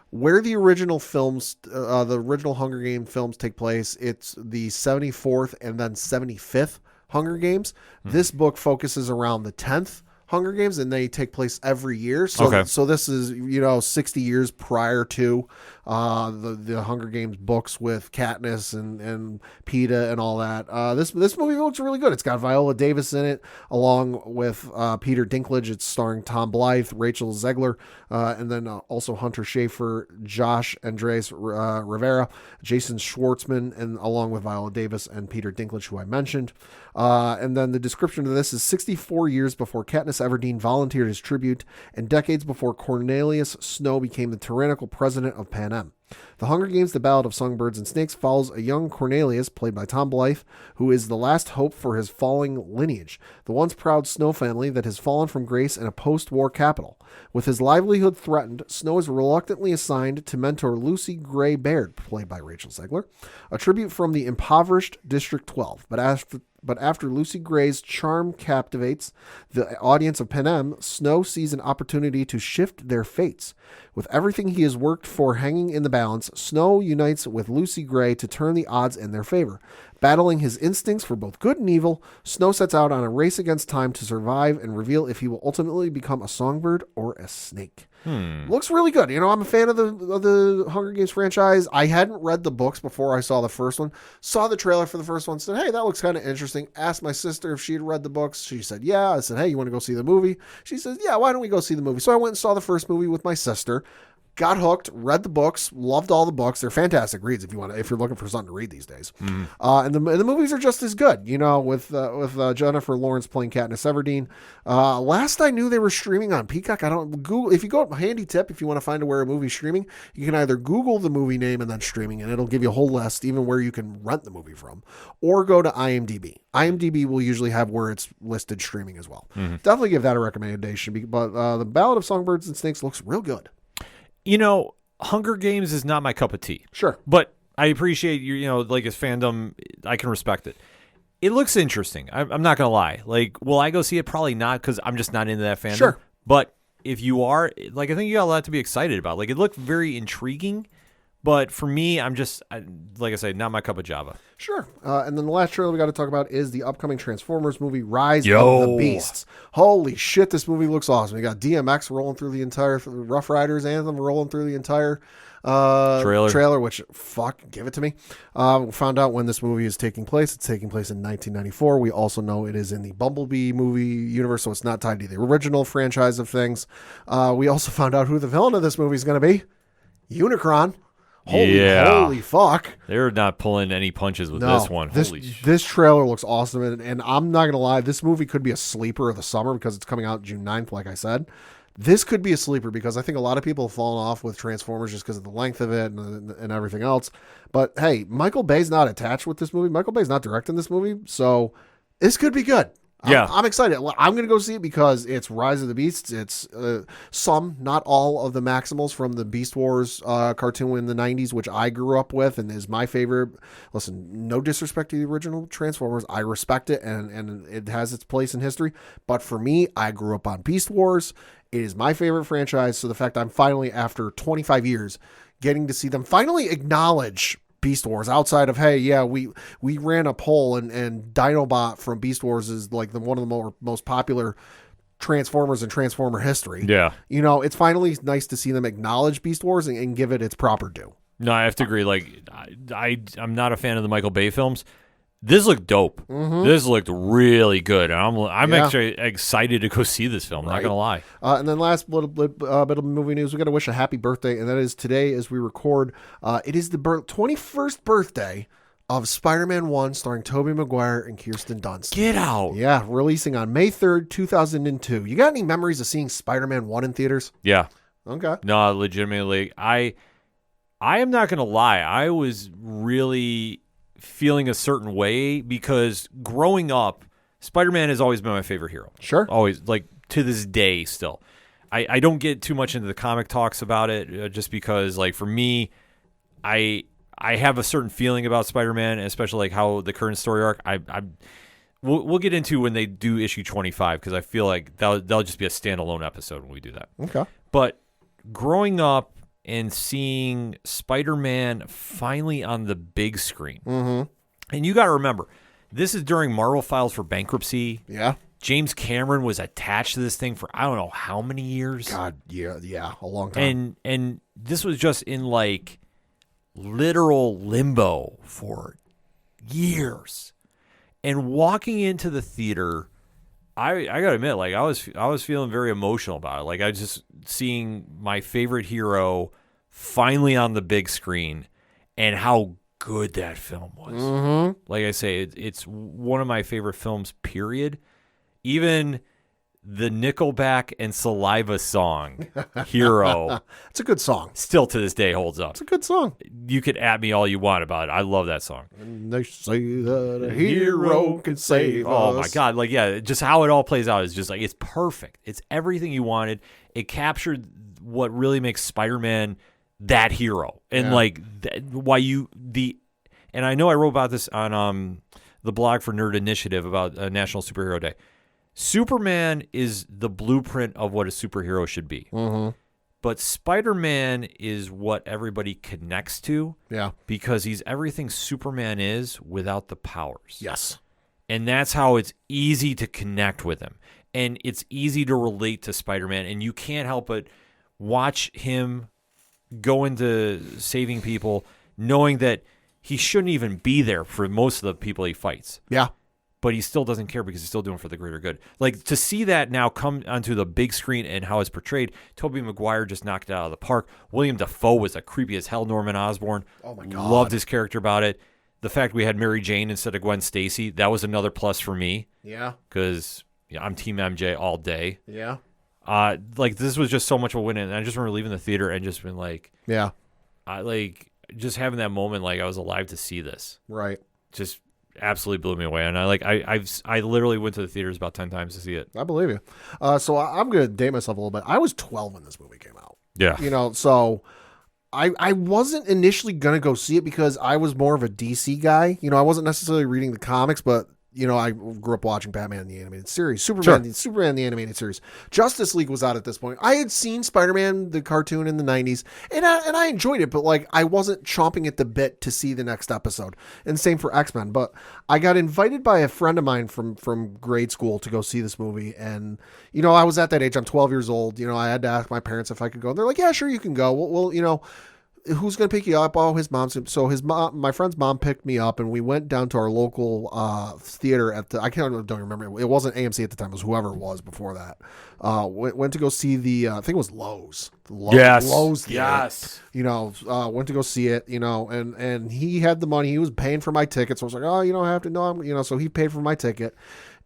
where the original films, the original Hunger Games films take place, it's the 74th and then 75th Hunger Games. This book focuses around the 10th Hunger Games, and they take place every year. So, so this is 60 years prior to the Hunger Games books with Katniss and Peeta and all that. This movie looks really good. It's got Viola Davis in it, along with Peter Dinklage. It's starring Tom Blythe, Rachel Zegler, and then also Hunter Schafer, Josh Andres Rivera, Jason Schwartzman, and along with Viola Davis and Peter Dinklage, who I mentioned. And then the description of this is 64 years before Katniss Katniss Everdeen volunteered his tribute, and decades before Cornelius Snow became the tyrannical president of Panem. The Hunger Games: The Ballad of Songbirds and Snakes follows a young Cornelius, played by Tom Blythe, who is the last hope for his falling lineage, the once proud Snow family that has fallen from grace in a post-war capital. With his livelihood threatened, Snow is reluctantly assigned to mentor Lucy Gray Baird, played by Rachel Zegler, a tribute from the impoverished District 12. But after Lucy Gray's charm captivates the audience of Panem, Snow sees an opportunity to shift their fates. With everything he has worked for hanging in the balance, Snow unites with Lucy Gray to turn the odds in their favor. Battling his instincts for both good and evil, Snow sets out on a race against time to survive and reveal if he will ultimately become a songbird or a snake. Looks really good. You know, I'm a fan of the Hunger Games franchise. I hadn't read the books before I saw the first one. Saw the trailer for the first one. Said, hey, that looks kind of interesting. Asked my sister if she had read the books. She said, yeah. I said, hey, you want to go see the movie? She says, yeah, why don't we go see the movie? So I went and saw the first movie with my sister. Got hooked, read the books, loved all the books. They're fantastic reads if you're looking for something to read these days. And the movies are just as good, you know, with Jennifer Lawrence playing Katniss Everdeen. Last I knew, they were streaming on Peacock. I don't Google. If you go, handy tip, if you want to find where a movie's streaming, you can either Google the movie name and then streaming, and it'll give you a whole list, even where you can rent the movie from, or go to IMDb. IMDb will usually have where it's listed streaming as well. Definitely give that a recommendation. But the Ballad of Songbirds and Snakes looks real good. You know, Hunger Games is not my cup of tea. Sure. But I appreciate you know, like his fandom. I can respect it. It looks interesting. I'm not going to lie. Like, will I go see it? Probably not, because I'm just not into that fandom. Sure. But if you are, like, I think you got a lot to be excited about. Like, it looked very intriguing. But for me, like I said, not my cup of Java. Sure. And then the last trailer we got to talk about is the upcoming Transformers movie, Rise of the Beasts. Holy shit, this movie looks awesome. We got DMX rolling through the entire Rough Riders anthem, rolling through the entire trailer, which, fuck, give it to me. We found out when this movie is taking place. It's taking place in 1994. We also know it is in the Bumblebee movie universe, so it's not tied to the original franchise of things. We also found out who the villain of this movie is going to be. Unicron. Holy fuck. They're not pulling any punches with this one. This trailer looks awesome. And I'm not going to lie, this movie could be a sleeper of the summer because it's coming out June 9th, like I said. This could be a sleeper because I think a lot of people have fallen off with Transformers just because of the length of it and everything else. But hey, Michael Bay's not attached with this movie. Michael Bay's not directing this movie. So this could be good. Yeah. I'm excited. I'm going to go see it because it's Rise of the Beasts. It's some, not all, of the Maximals from the Beast Wars cartoon in the 90s, which I grew up with and is my favorite. Listen, no disrespect to the original Transformers. I respect it, and it has its place in history. But for me, I grew up on Beast Wars. It is my favorite franchise. So the fact I'm finally, after 25 years, getting to see them finally acknowledge Beast Wars outside of, hey, yeah, we ran a poll and Dinobot from Beast Wars is like one of the most popular Transformers in Transformer history. Yeah. You know, it's finally nice to see them acknowledge Beast Wars and give it its proper due. No, I have to agree. Like, I'm not a fan of the Michael Bay films. This looked dope. This looked really good. I'm actually excited to go see this film. Not gonna lie. And then last little bit of movie news. We got to wish a happy birthday, and that is today as we record. It is the 21st birthday of Spider-Man 1, starring Tobey Maguire and Kirsten Dunst. Get out. Yeah, releasing on May 3rd, 2002. You got any memories of seeing Spider-Man 1 in theaters? Yeah. Okay. No, legitimately, I am not gonna lie. I was really feeling a certain way because growing up, Spider-Man has always been my favorite hero. Sure. Always, like, to this day still. I don't get too much into the comic talks about it just because, like, for me, I have a certain feeling about Spider-Man, especially like how the current story arc. We'll get into when they do issue 25 because I feel like that'll just be a standalone episode when we do that. Okay. But growing up and seeing Spider-Man finally on the big screen. And you got to remember, this is during Marvel Files for Bankruptcy. Yeah. James Cameron was attached to this thing for I don't know how many years. God, yeah, a long time. And this was just in like literal limbo for years. And walking into the theater, I gotta admit, like I was feeling very emotional about it. Like I just seeing my favorite hero finally on the big screen, and how good that film was. Like I say, it's one of my favorite films. Period. Even the Nickelback and Saliva song, Hero, It's a good song. still to this day holds up. It's a good song. You could at me all you want about it. I love that song. And they say that a hero can save us. Oh my God. Like, yeah, just how it all plays out is just like, it's perfect. It's everything you wanted. It captured what really makes Spider-Man that hero. And and I know I wrote about this on the blog for Nerd Initiative about National Superhero Day. Superman is the blueprint of what a superhero should be. Mm-hmm. But Spider-Man is what everybody connects to. Yeah. Because he's everything Superman is without the powers. Yes. And that's how it's easy to connect with him. And it's easy to relate to Spider-Man. And you can't help but watch him go into saving people knowing that he shouldn't even be there for most of the people he fights. Yeah. But he still doesn't care because he's still doing it for the greater good. Like, to see that now come onto the big screen and how it's portrayed, Tobey Maguire just knocked it out of the park. William Dafoe was a creepy as hell Norman Osborn. Oh, my God. Loved his character about it. The fact we had Mary Jane instead of Gwen Stacy, that was another plus for me. Yeah. Because I'm Team MJ all day. Yeah. This was just so much of a win. And I just remember leaving the theater and just been like, Yeah. Just having that moment, like I was alive to see this. Right. Just absolutely blew me away. And I literally went to the theaters about 10 times to see it. I believe you. So I'm going to date myself a little bit. I was 12 when this movie came out. Yeah. So I wasn't initially going to go see it because I was more of a DC guy. I wasn't necessarily reading the comics, but I grew up watching Batman the Animated Series, Superman the Animated Series. Justice League was out at this point. I had seen Spider-Man the cartoon in the 90s, and I enjoyed it, but I wasn't chomping at the bit to see the next episode. And same for X-Men. But I got invited by a friend of mine from grade school to go see this movie, and I was at that age. I'm 12 years old. I had to ask my parents if I could go. And they're like, "Yeah, sure, you can go." Well, who's going to pick you up? Oh, his mom. So my friend's mom picked me up, and we went down to our local theater I don't remember. It wasn't AMC at the time. It was whoever it was before that. Went to go see the, I think it was Lowe's. Lowe's theater. Yes. Went to go see it, and he had the money. He was paying for my ticket. So I was like, oh, you don't have to know. So he paid for my ticket.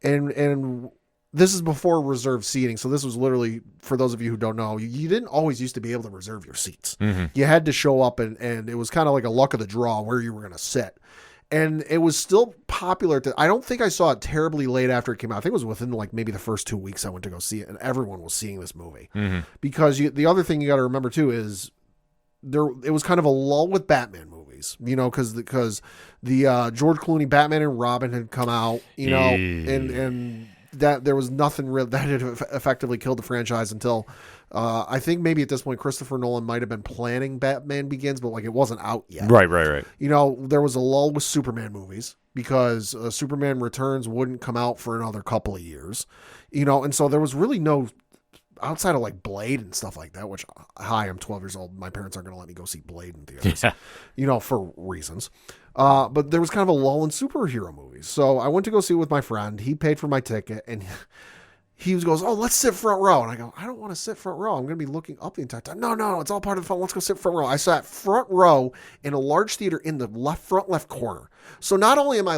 And this is before reserved seating. So this was literally, for those of you who don't know, you didn't always used to be able to reserve your seats. Mm-hmm. You had to show up and it was kind of like a luck of the draw where you were going to sit. And it was still popular. I don't think I saw it terribly late after it came out. I think it was within maybe the first 2 weeks I went to go see it, and everyone was seeing this movie. Mm-hmm. Because the other thing you got to remember too is it was kind of a lull with Batman movies, because the George Clooney Batman and Robin had come out, and that there was nothing real that had effectively killed the franchise until I think maybe at this point Christopher Nolan might have been planning Batman Begins, but it wasn't out yet. Right. There was a lull with Superman movies because Superman Returns wouldn't come out for another couple of years, and so there was really no, outside of Blade and stuff like that, which, I'm 12 years old. My parents aren't going to let me go see Blade in theaters, for reasons. But there was kind of a lull in superhero movies. So I went to go see it with my friend. He paid for my ticket, and he goes, "Oh, let's sit front row." And I go, "I don't want to sit front row. I'm going to be looking up the entire time." No, it's all part of the fun. Let's go sit front row. I sat front row in a large theater in the front left corner. So not only am I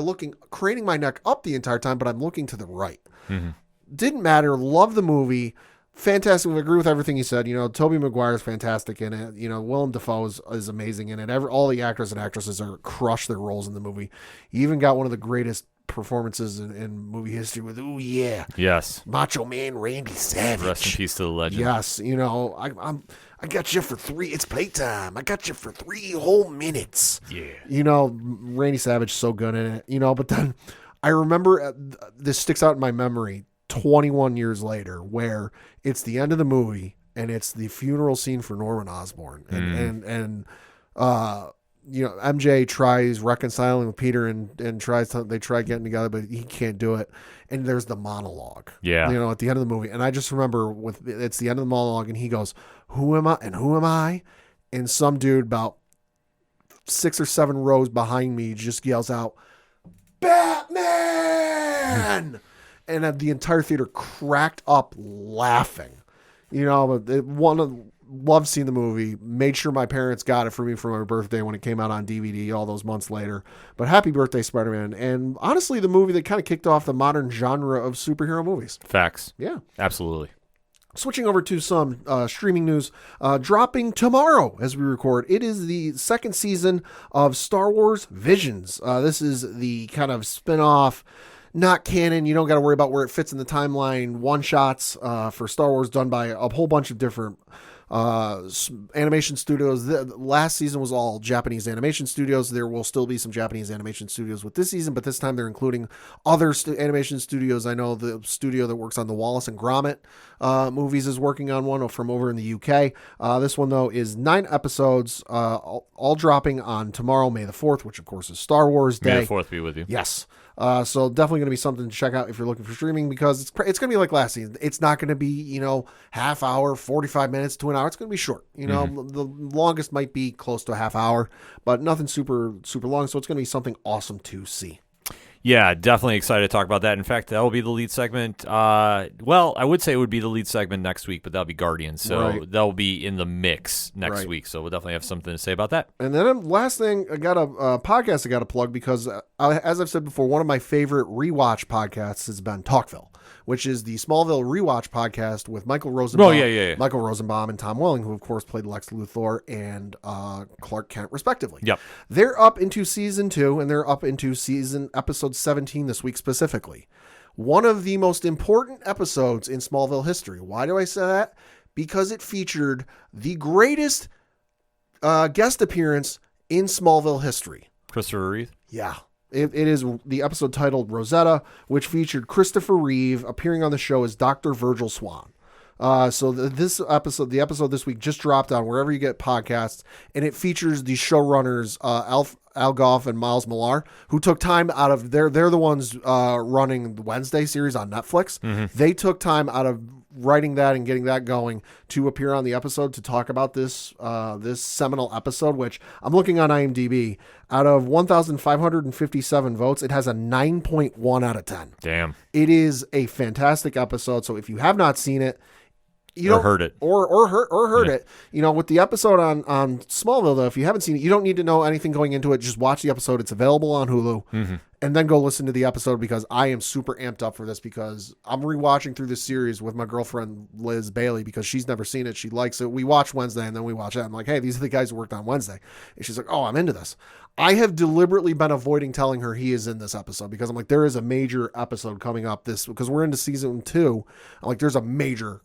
craning my neck up the entire time, but I'm looking to the right. Mm-hmm. Didn't matter. Love the movie. Fantastic. I agree with everything he said. Tobey Maguire is fantastic in it. Willem Dafoe is amazing in it. All the actors and actresses crush their roles in the movie. You even got one of the greatest performances in movie history with, "Ooh yeah, yes, Macho Man Randy Savage." Rest in peace to the legend. Yes, I got you for 3. It's playtime. I got you for 3 whole minutes. Yeah. Randy Savage so good in it. But then I remember this sticks out in my memory. 21 years later, where it's the end of the movie and it's the funeral scene for Norman Osborn, and MJ tries reconciling with Peter and they try getting together, but he can't do it. And there's the monologue, at the end of the movie. And I just remember it's the end of the monologue, and he goes, "Who am I? And who am I?" And some dude about 6 or 7 rows behind me just yells out, "Batman!" And the entire theater cracked up laughing. One loved seeing the movie. Made sure my parents got it for me for my birthday when it came out on DVD all those months later. But happy birthday, Spider-Man. And honestly, the movie that kind of kicked off the modern genre of superhero movies. Facts. Yeah. Absolutely. Switching over to some streaming news, dropping tomorrow as we record. It is the second season of Star Wars Visions. This is the kind of spin-off, not canon. You don't got to worry about where it fits in the timeline. One-shots for Star Wars done by a whole bunch of different animation studios. The last season was all Japanese animation studios. There will still be some Japanese animation studios with this season, but this time they're including other animation studios. I know the studio that works on the Wallace and Gromit movies is working on one from over in the UK. This one, though, is 9 episodes, all dropping on tomorrow, May the 4th, which, of course, is Star Wars Day. May the 4th be with you. Yes. So definitely going to be something to check out if you're looking for streaming, because it's going to be like last season. It's not going to be, half hour, 45 minutes to an hour. It's going to be short. The longest might be close to a half hour, but nothing super, super long. So it's going to be something awesome to see. Yeah, definitely excited to talk about that. In fact, that will be the lead segment. Well, I would say it would be the lead segment next week, but that'll be Guardians. So that'll be in the mix next week. So we'll definitely have something to say about that. And then last thing, I got a podcast I got to plug because, as I've said before, one of my favorite rewatch podcasts has been Talkville, which is the Smallville rewatch podcast with Michael Rosenbaum. Oh, yeah. Michael Rosenbaum and Tom Welling, who, of course, played Lex Luthor and Clark Kent, respectively. Yep. They're up into season 2, and they're up into episode 17 this week specifically. One of the most important episodes in Smallville history. Why do I say that? Because it featured the greatest guest appearance in Smallville history. Christopher Reeve? Yeah. It is the episode titled Rosetta, which featured Christopher Reeve appearing on the show as Dr. Virgil Swan. The episode this week just dropped on wherever you get podcasts, and it features the showrunners Al Goff and Miles Millar, who took time out of they're the ones running the Wednesday series on Netflix. Mm-hmm. They took time out of writing that and getting that going to appear on the episode to talk about this seminal episode, which I'm looking on IMDb. Out of 1,557 votes, it has a 9.1 out of 10. Damn. It is a fantastic episode. So if you have not seen it, heard it. Or heard it. With the episode on Smallville, though, if you haven't seen it, you don't need to know anything going into it. Just watch the episode. It's available on Hulu. Mm-hmm. And then go listen to the episode, because I am super amped up for this, because I'm rewatching through this series with my girlfriend, Liz Bailey, because she's never seen it. She likes it. We watch Wednesday and then we watch that. I'm like, hey, these are the guys who worked on Wednesday. And she's like, oh, I'm into this. I have deliberately been avoiding telling her he is in this episode, because I'm like, there is a major episode coming up because we're into season 2. I'm like, there's a major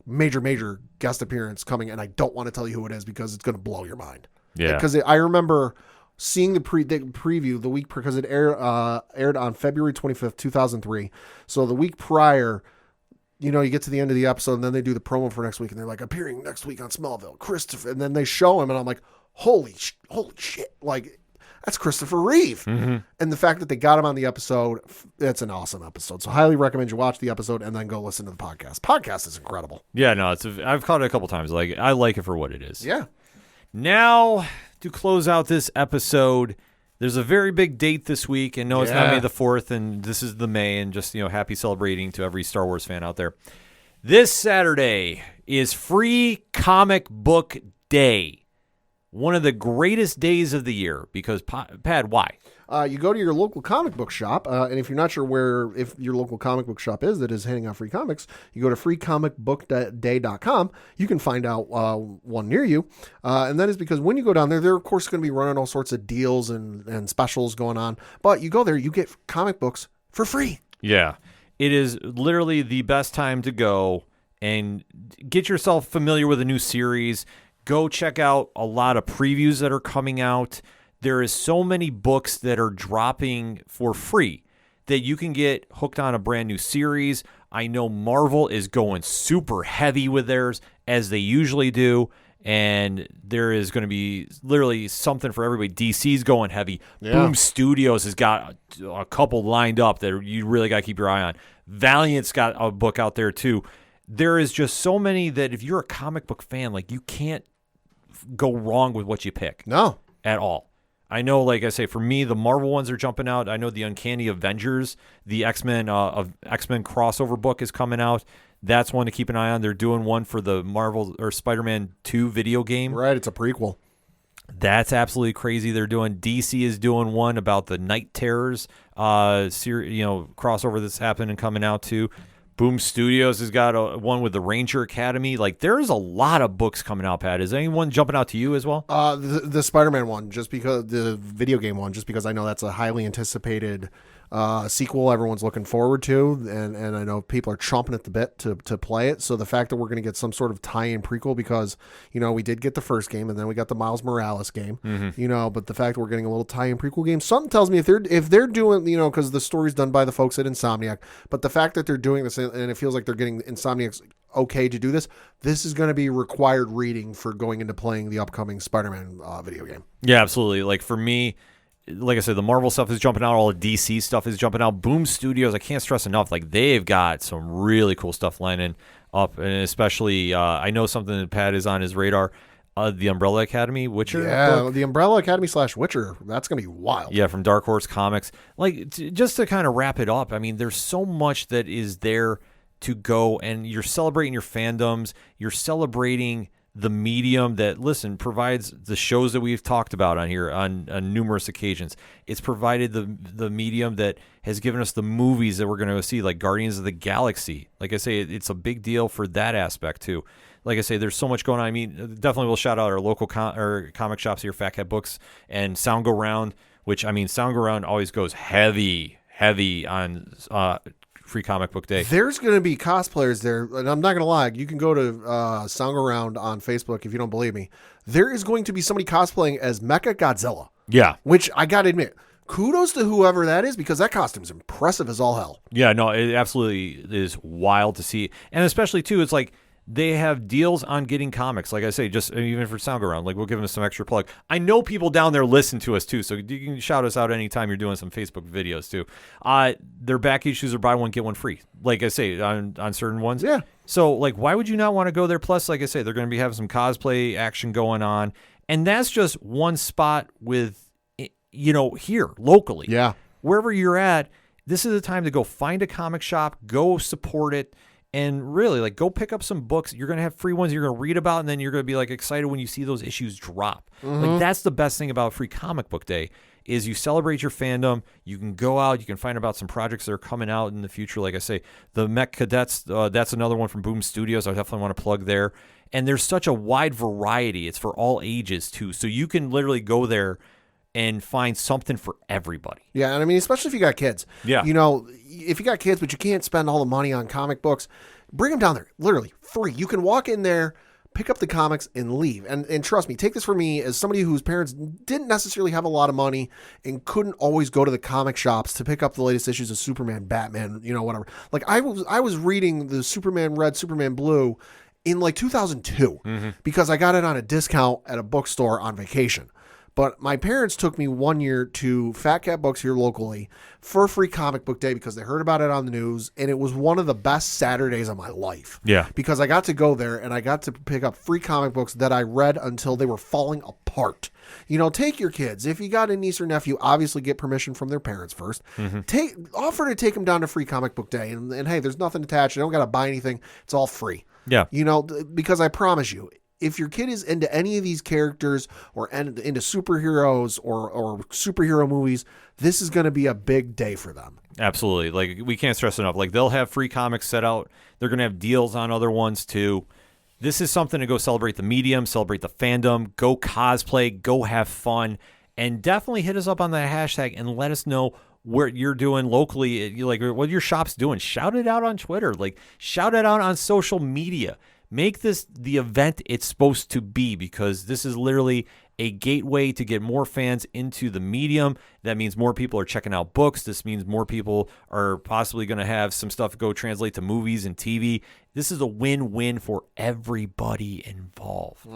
guest appearance coming, and I don't want to tell you who it is because it's going to blow your mind. Yeah. Because I remember seeing the preview the week, because it aired on February 25th, 2003. So the week prior, you get to the end of the episode, and then they do the promo for next week, and they're like, appearing next week on Smallville, Christopher, and then they show him, and I'm like, holy shit, like, that's Christopher Reeve. Mm-hmm. And the fact that they got him on the episode, it's an awesome episode. So highly recommend you watch the episode and then go listen to the podcast. Podcast is incredible. Yeah, no, I've caught it a couple times. Like, I like it for what it is. Yeah. Now, to close out this episode, there's a very big date this week, and no, it's not May the 4th, and this is the May, and just, happy celebrating to every Star Wars fan out there. This Saturday is Free Comic Book Day. One of the greatest days of the year, because, Pad, why? You go to your local comic book shop, and if you're not sure if your local comic book shop is that is handing out free comics, you go to freecomicbookday.com. You can find out one near you, and that is because when you go down there, they're, of course, going to be running all sorts of deals and specials going on, but you go there, you get comic books for free. Yeah, it is literally the best time to go and get yourself familiar with a new series. Go check out a lot of previews that are coming out. There is so many books that are dropping for free that you can get hooked on a brand new series. I know Marvel is going super heavy with theirs, as they usually do, and there is going to be literally something for everybody. DC's going heavy. Yeah. Boom Studios has got a couple lined up that you really got to keep your eye on. Valiant's got a book out there too. There is just so many that if you're a comic book fan, like, you can't go wrong with what you pick. No. At all. I know, like I say, for me, the Marvel ones are jumping out. I know the Uncanny Avengers, the X-Men crossover book is coming out. That's one to keep an eye on. They're doing one for the Marvel or Spider-Man 2 video game. Right, it's a prequel. That's absolutely crazy. They're doing DC is doing one about the Night Terrors crossover that's happening and coming out too. Boom Studios has got one with the Ranger Academy. Like, there's a lot of books coming out, Pat. Is anyone jumping out to you as well? The Spider-Man one, just because the video game one, just because I know that's a highly anticipated sequel everyone's looking forward to, and I know people are chomping at the bit to play it. So the fact that we're going to get some sort of tie-in prequel, because we did get the first game and then we got the Miles Morales game, but the fact that we're getting a little tie-in prequel game, something tells me if they're doing, because the story's done by the folks at Insomniac, but the fact that they're doing this and it feels like they're getting Insomniac's okay to do this is going to be required reading for going into playing the upcoming Spider-Man video game. Yeah, absolutely. Like, for me, like I said, the Marvel stuff is jumping out. All the DC stuff is jumping out. Boom Studios, I can't stress enough. Like, they've got some really cool stuff lining up, and especially I know something that Pat is on his radar. The Umbrella Academy Witcher. Yeah, book. the Umbrella Academy / Witcher. That's gonna be wild. Yeah, from Dark Horse Comics. Like, just to kind of wrap it up, I mean, there's so much that is there to go, and you're celebrating your fandoms. You're celebrating the medium that, listen, provides the shows that we've talked about on here on numerous occasions. It's provided the medium that has given us the movies that we're going to see, like Guardians of the Galaxy. Like I say, it's a big deal for that aspect too. Like I say, there's so much going on. I mean, definitely we'll shout out our local comic shops here, Fat Cat Books and Sound Go Round, which, I mean, Sound Go Round always goes heavy on Free Comic Book Day. There's going to be cosplayers there, and I'm not going to lie. You can go to Sound Around on Facebook if you don't believe me. There is going to be somebody cosplaying as Mecha Godzilla. Yeah. Which I got to admit, kudos to whoever that is, because that costume's impressive as all hell. Yeah, no, it absolutely is wild to see. And especially, too, it's like, they have deals on getting comics. Like I say, just even for Sound Around, like, we'll give them some extra plug. I know people down there listen to us too, so you can shout us out anytime you're doing some Facebook videos too. Their back issues are buy one get one free. Like I say, on certain ones. Yeah. So, like, why would you not want to go there? Plus, like I say, they're going to be having some cosplay action going on, and that's just one spot with, here locally. Yeah. Wherever you're at, this is the time to go find a comic shop, go support it. And really, like, go pick up some books. You're going to have free ones you're going to read about, and then you're going to be, like, excited when you see those issues drop. Like, that's the best thing about Free Comic Book Day is you celebrate your fandom. You can go out. You can find about some projects that are coming out in the future. Like I say, the Mech Cadets, that's another one from Boom Studios. I definitely want to plug there. And there's such a wide variety. It's for all ages, too. So you can literally go there and find something for everybody. Yeah, and I mean, especially if you got kids. Yeah. If you got kids, but you can't spend all the money on comic books, bring them down there. Literally free. You can walk in there, pick up the comics, and leave. And trust me, take this from me as somebody whose parents didn't necessarily have a lot of money and couldn't always go to the comic shops to pick up the latest issues of Superman, Batman, whatever. Like, I was reading the Superman Red, Superman Blue in like 2002 because I got it on a discount at a bookstore on vacation. But my parents took me one year to Fat Cat Books here locally for Free Comic Book Day because they heard about it on the news, and it was one of the best Saturdays of my life. Yeah. Because I got to go there, and I got to pick up free comic books that I read until they were falling apart. Take your kids. If you got a niece or nephew, obviously get permission from their parents first. Offer to take them down to Free Comic Book Day, and hey, there's nothing attached. You don't got to buy anything. It's all free. Yeah. Because I promise you, if your kid is into any of these characters or into superheroes or superhero movies, this is going to be a big day for them. Absolutely. Like, we can't stress enough. Like, they'll have free comics set out. They're going to have deals on other ones too. This is something to go celebrate the medium, celebrate the fandom, go cosplay, go have fun, and definitely hit us up on that hashtag and let us know what you're doing locally, like what your shop's doing. Shout it out on Twitter. Like, shout it out on social media. Make this the event it's supposed to be, because this is literally a gateway to get more fans into the medium. That means more people are checking out books. This means more people are possibly going to have some stuff go translate to movies and TV. This is a win-win for everybody involved.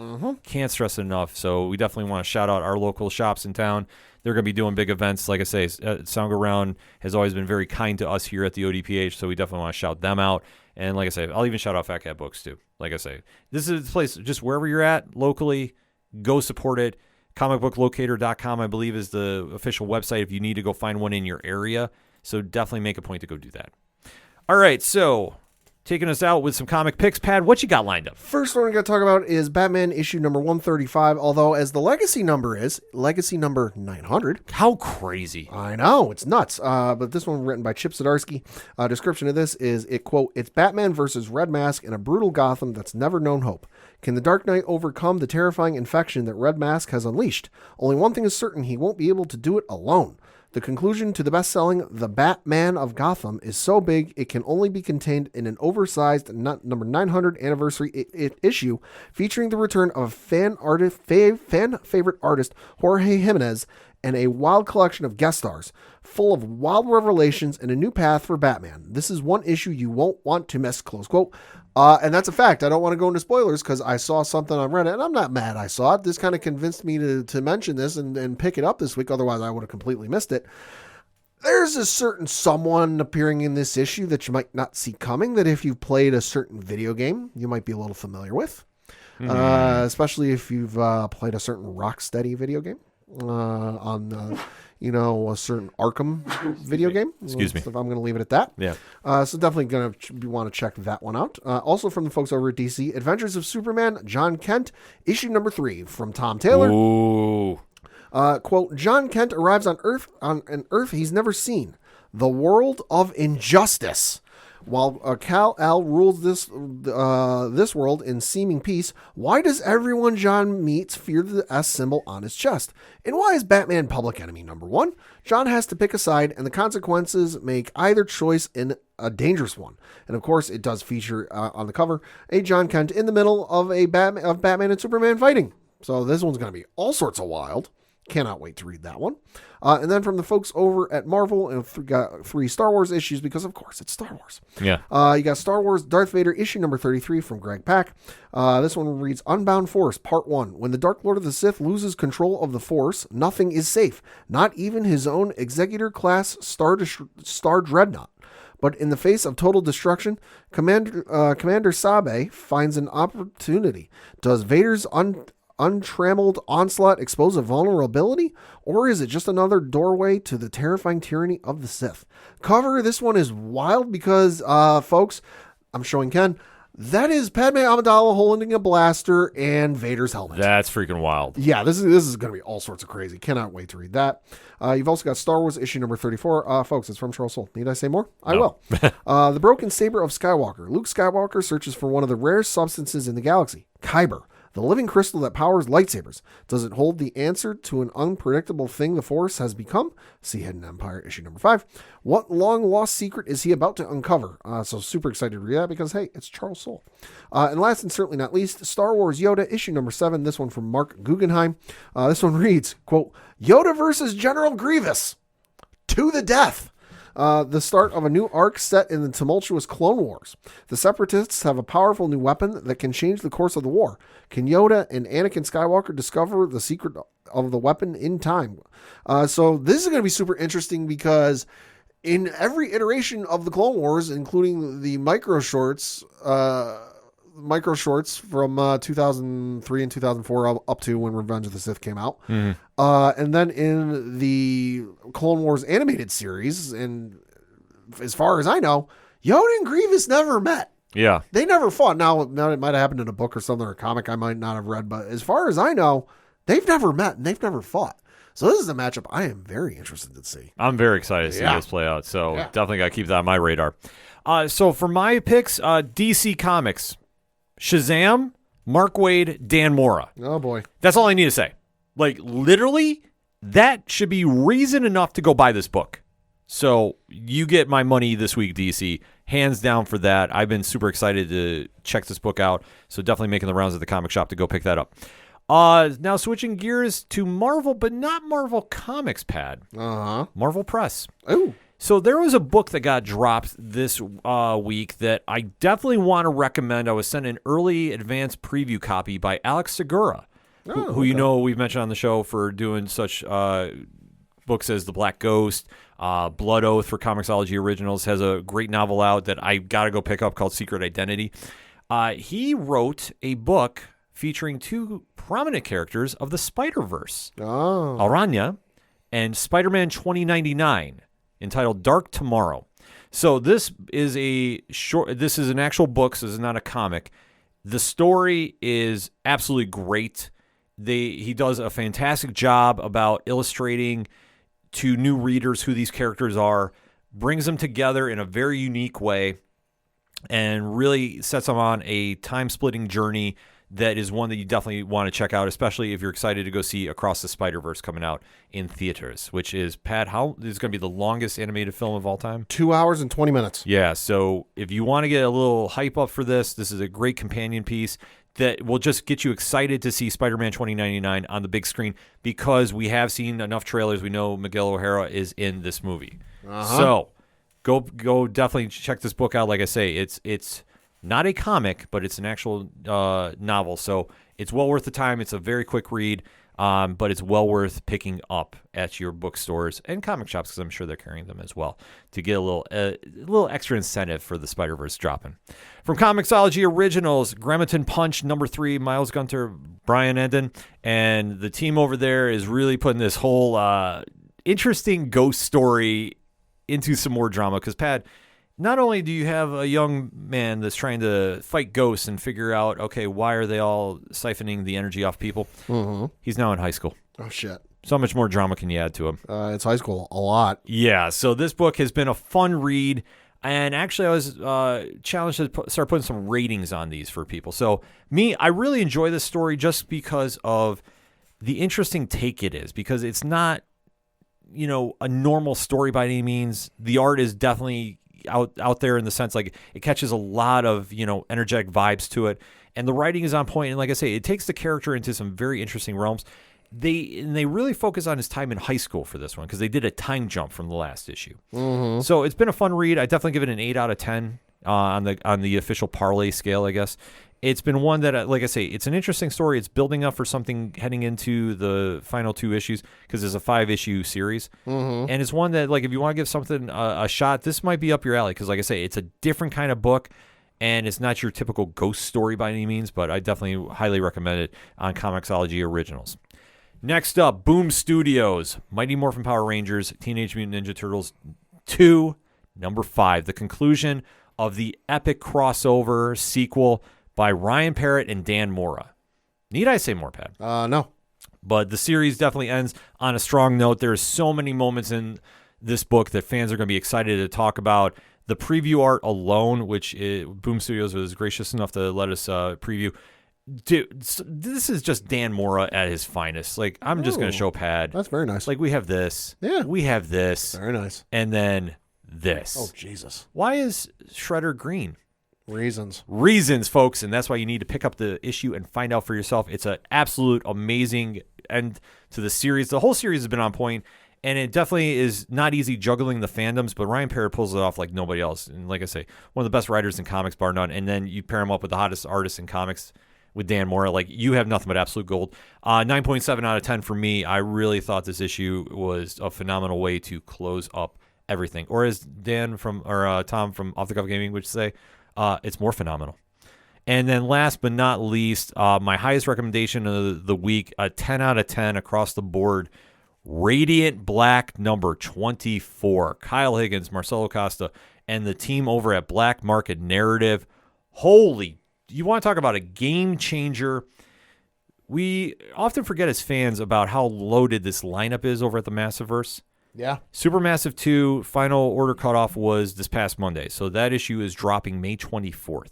Can't stress it enough. So we definitely want to shout out our local shops in town. They're going to be doing big events. Like I say, Sound Around has always been very kind to us here at the ODPH, so we definitely want to shout them out. And like I say, I'll even shout out Fat Cat Books too. Like I say, this is the place, just wherever you're at locally, go support it. Comicbooklocator.com, I believe, is the official website if you need to go find one in your area. So definitely make a point to go do that. All right, so taking us out with some comic picks. Pad, what you got lined up? First one we're going to talk about is Batman issue number 135, although as the legacy number is, legacy number 900. How crazy. I know, it's nuts. But this one written by Chip Zdarsky. Description of this is, it's Batman versus Red Mask in a brutal Gotham that's never known hope. Can the Dark Knight overcome the terrifying infection that Red Mask has unleashed? Only one thing is certain, he won't be able to do it alone. The conclusion to the best-selling The Batman of Gotham is so big it can only be contained in an oversized number 900 anniversary issue featuring the return of fan favorite artist Jorge Jimenez and a wild collection of guest stars, full of wild revelations and a new path for Batman. This is one issue you won't want to miss, close quote. And that's a fact. I don't want to go into spoilers because I saw something on Reddit, and I'm not mad I saw it. This kind of convinced me to mention this and pick it up this week. Otherwise, I would have completely missed it. There's a certain someone appearing in this issue that you might not see coming, that if you've played a certain video game, you might be a little familiar with. Especially if you've played a certain Rocksteady video game on a certain Arkham video game. Excuse me. So I'm going to leave it at that. Yeah. So definitely going to want to check that one out. Also from the folks over at DC, Adventures of Superman, John Kent, issue number 3 from Tom Taylor. Ooh. Quote, John Kent arrives on an Earth he's never seen, the world of injustice. While Kal-El rules this world in seeming peace, why does everyone John meets fear the S symbol on his chest? And why is Batman public enemy number 1? John has to pick a side, and the consequences make either choice in a dangerous one. And of course, it does feature on the cover a John Kent in the middle of Batman and Superman fighting. So this one's going to be all sorts of wild. Cannot wait to read that one. And then from the folks over at Marvel, and got 3 Star Wars issues because, of course, it's Star Wars. Yeah. You got Star Wars Darth Vader issue number 33 from Greg Pak. This one reads Unbound Force Part 1. When the Dark Lord of the Sith loses control of the Force, nothing is safe. Not even his own Executor-class Star Dreadnought. But in the face of total destruction, Commander Sabe finds an opportunity. Does Vader's untrammeled onslaught expose a vulnerability, or is it just another doorway to the terrifying tyranny of the Sith? Cover, this one is wild because, folks, I'm showing Ken, that is Padme Amidala holding a blaster and Vader's helmet. That's freaking wild. Yeah, this is going to be all sorts of crazy. Cannot wait to read that. You've also got Star Wars issue number 34. Folks, it's from Charles Soule. Need I say more? I will. The Broken Saber of Skywalker. Luke Skywalker searches for one of the rare substances in the galaxy, Kyber, the living crystal that powers lightsabers. Does it hold the answer to an unpredictable thing the Force has become? See Hidden Empire, issue number 5. What long-lost secret is he about to uncover? So super excited to read that because, hey, it's Charles Soule. And last and certainly not least, Star Wars Yoda, issue number 7. This one from Mark Guggenheim. This one reads, quote, Yoda versus General Grievous. To the death. The start of a new arc set in the tumultuous Clone Wars. The Separatists have a powerful new weapon that can change the course of the war. Can Yoda and Anakin Skywalker discover the secret of the weapon in time? So this is going to be super interesting because in every iteration of the Clone Wars, including the micro shorts from 2003 and 2004 up to when Revenge of the Sith came out. And then in the Clone Wars animated series, and as far as I know, Yoda and Grievous never met. Yeah. They never fought. Now it might have happened in a book or something or a comic I might not have read, but as far as I know, they've never met and they've never fought. So this is a matchup I am very interested to see. I'm very excited to see this play out. So definitely got to keep that on my radar. So for my picks, DC Comics, Shazam, Mark Waid, Dan Mora. Oh, boy. That's all I need to say. Like, literally, that should be reason enough to go buy this book. So you get my money this week, DC. Hands down for that. I've been super excited to check this book out. So definitely making the rounds at the comic shop to go pick that up. Now switching gears to Marvel, but not Marvel Comics, Pad. Marvel Press. Ooh. So there was a book that got dropped this week that I definitely want to recommend. I was sent an early advance preview copy by Alex Segura, who you know we've mentioned on the show for doing such books as The Black Ghost, Blood Oath for Comixology Originals, has a great novel out that I got to go pick up called Secret Identity. He wrote a book featuring 2 prominent characters of the Spider-Verse, Aranya and Spider-Man 2099. Entitled Dark Tomorrow. So this is this is an actual book, so this is not a comic. The story is absolutely great. He does a fantastic job about illustrating to new readers who these characters are, brings them together in a very unique way, and really sets them on a time-splitting journey that is one that you definitely want to check out, especially if you're excited to go see Across the Spider-Verse coming out in theaters, which is, Pat, this is going to be the longest animated film of all time? 2 hours and 20 minutes. Yeah, so if you want to get a little hype up for this is a great companion piece that will just get you excited to see Spider-Man 2099 on the big screen, because we have seen enough trailers. We know Miguel O'Hara is in this movie. So go definitely check this book out. Like I say, it's not a comic, but it's an actual novel. So it's well worth the time. It's a very quick read, but it's well worth picking up at your bookstores and comic shops, because I'm sure they're carrying them as well, to get a little extra incentive for the Spider-Verse dropping. From Comixology Originals, Grammaton Punch #3, Miles Gunter, Brian Enden, and the team over there is really putting this whole interesting ghost story into some more drama. Because, Pat, not only do you have a young man that's trying to fight ghosts and figure out, okay, why are they all siphoning the energy off people? He's now in high school. Oh, shit. So much more drama can you add to him? It's high school. A lot. Yeah, so this book has been a fun read. And actually, I was challenged to start putting some ratings on these for people. So I really enjoy this story just because of the interesting take it is. Because it's not, a normal story by any means. The art is definitely out there in the sense, like, it catches a lot of energetic vibes to it, and the writing is on point. And like I say, it takes the character into some very interesting realms. They really focus on his time in high school for this one, because they did a time jump from the last issue. So it's been a fun read. I definitely give it an 8 out of 10 on the official Parlay scale, I guess. It's been one that, like I say, it's an interesting story. It's building up for something heading into the final 2 issues, because it's a 5-issue series. And it's one that, like, if you want to give something a shot, this might be up your alley, because, like I say, it's a different kind of book, and it's not your typical ghost story by any means, but I definitely highly recommend it on Comixology Originals. Next up, Boom Studios, Mighty Morphin Power Rangers, Teenage Mutant Ninja Turtles 2, #5, the conclusion of the epic crossover sequel by Ryan Parrott and Dan Mora. Need I say more, Pat? No. But the series definitely ends on a strong note. There's so many moments in this book that fans are going to be excited to talk about. The preview art alone, which Boom Studios was gracious enough to let us preview. Dude, this is just Dan Mora at his finest. Like, I'm just going to show Pat. That's very nice. Like, we have this. Yeah. We have this. Very nice. And then this. Oh, Jesus. Why is Shredder green? Reasons, folks, and that's why you need to pick up the issue and find out for yourself. It's an absolute amazing end to the series. The whole series has been on point, and it definitely is not easy juggling the fandoms, but Ryan Parrott pulls it off like nobody else. And like I say, one of the best writers in comics, bar none, and then you pair him up with the hottest artist in comics with Dan Mora. Like, you have nothing but absolute gold. 9.7 out of 10 for me. I really thought this issue was a phenomenal way to close up everything. Or as Tom from Off the Cuff Gaming would say, it's more phenomenal. And then last but not least, my highest recommendation of the week, a 10 out of 10 across the board, Radiant Black #24. Kyle Higgins, Marcelo Costa, and the team over at Black Market Narrative. You want to talk about a game changer. We often forget as fans about how loaded this lineup is over at the Massiverse. Yeah. Supermassive 2 final order cutoff was this past Monday, so that issue is dropping May 24th.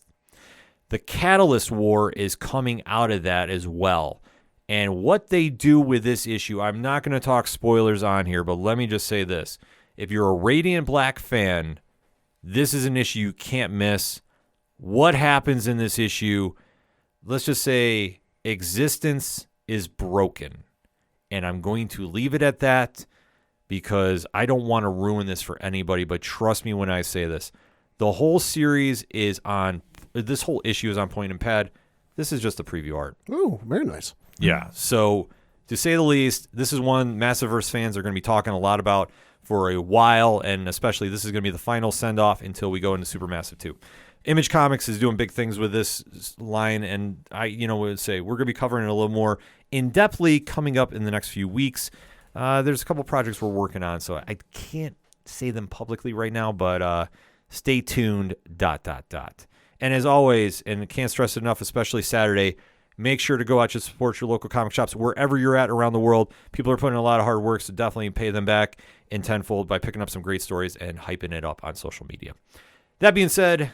The Catalyst War is coming out of that as well. And what they do with this issue, I'm not going to talk spoilers on here, but let me just say this. If you're a Radiant Black fan, this is an issue you can't miss. What happens in this issue? Let's just say existence is broken. And I'm going to leave it at that, because I don't want to ruin this for anybody, but trust me when I say this. The whole series is this whole issue is on point, and Pad, this is just the preview art. Oh, very nice. Yeah, so to say the least, this is one Massiverse fans are going to be talking a lot about for a while, and especially this is going to be the final send-off until we go into Supermassive 2. Image Comics is doing big things with this line, and I would say we're going to be covering it a little more in-depthly coming up in the next few weeks. There's a couple projects we're working on, so I can't say them publicly right now, but Stay tuned, ... And as always, and can't stress it enough, especially Saturday, make sure to go out and support your local comic shops wherever you're at around the world. People are putting in a lot of hard work, so definitely pay them back in tenfold by picking up some great stories and hyping it up on social media. That being said,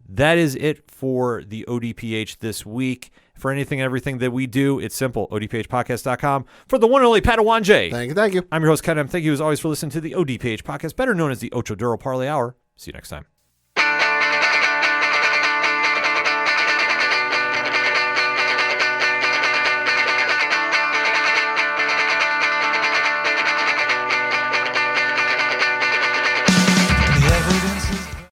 that is it for the ODPH this week. For anything and everything that we do, it's simple, odphpodcast.com. For the one and only Padawan J. Thank you. I'm your host, Ken M. Thank you as always for listening to the ODPH podcast, better known as the Ocho Duro Parlay Hour. See you next time.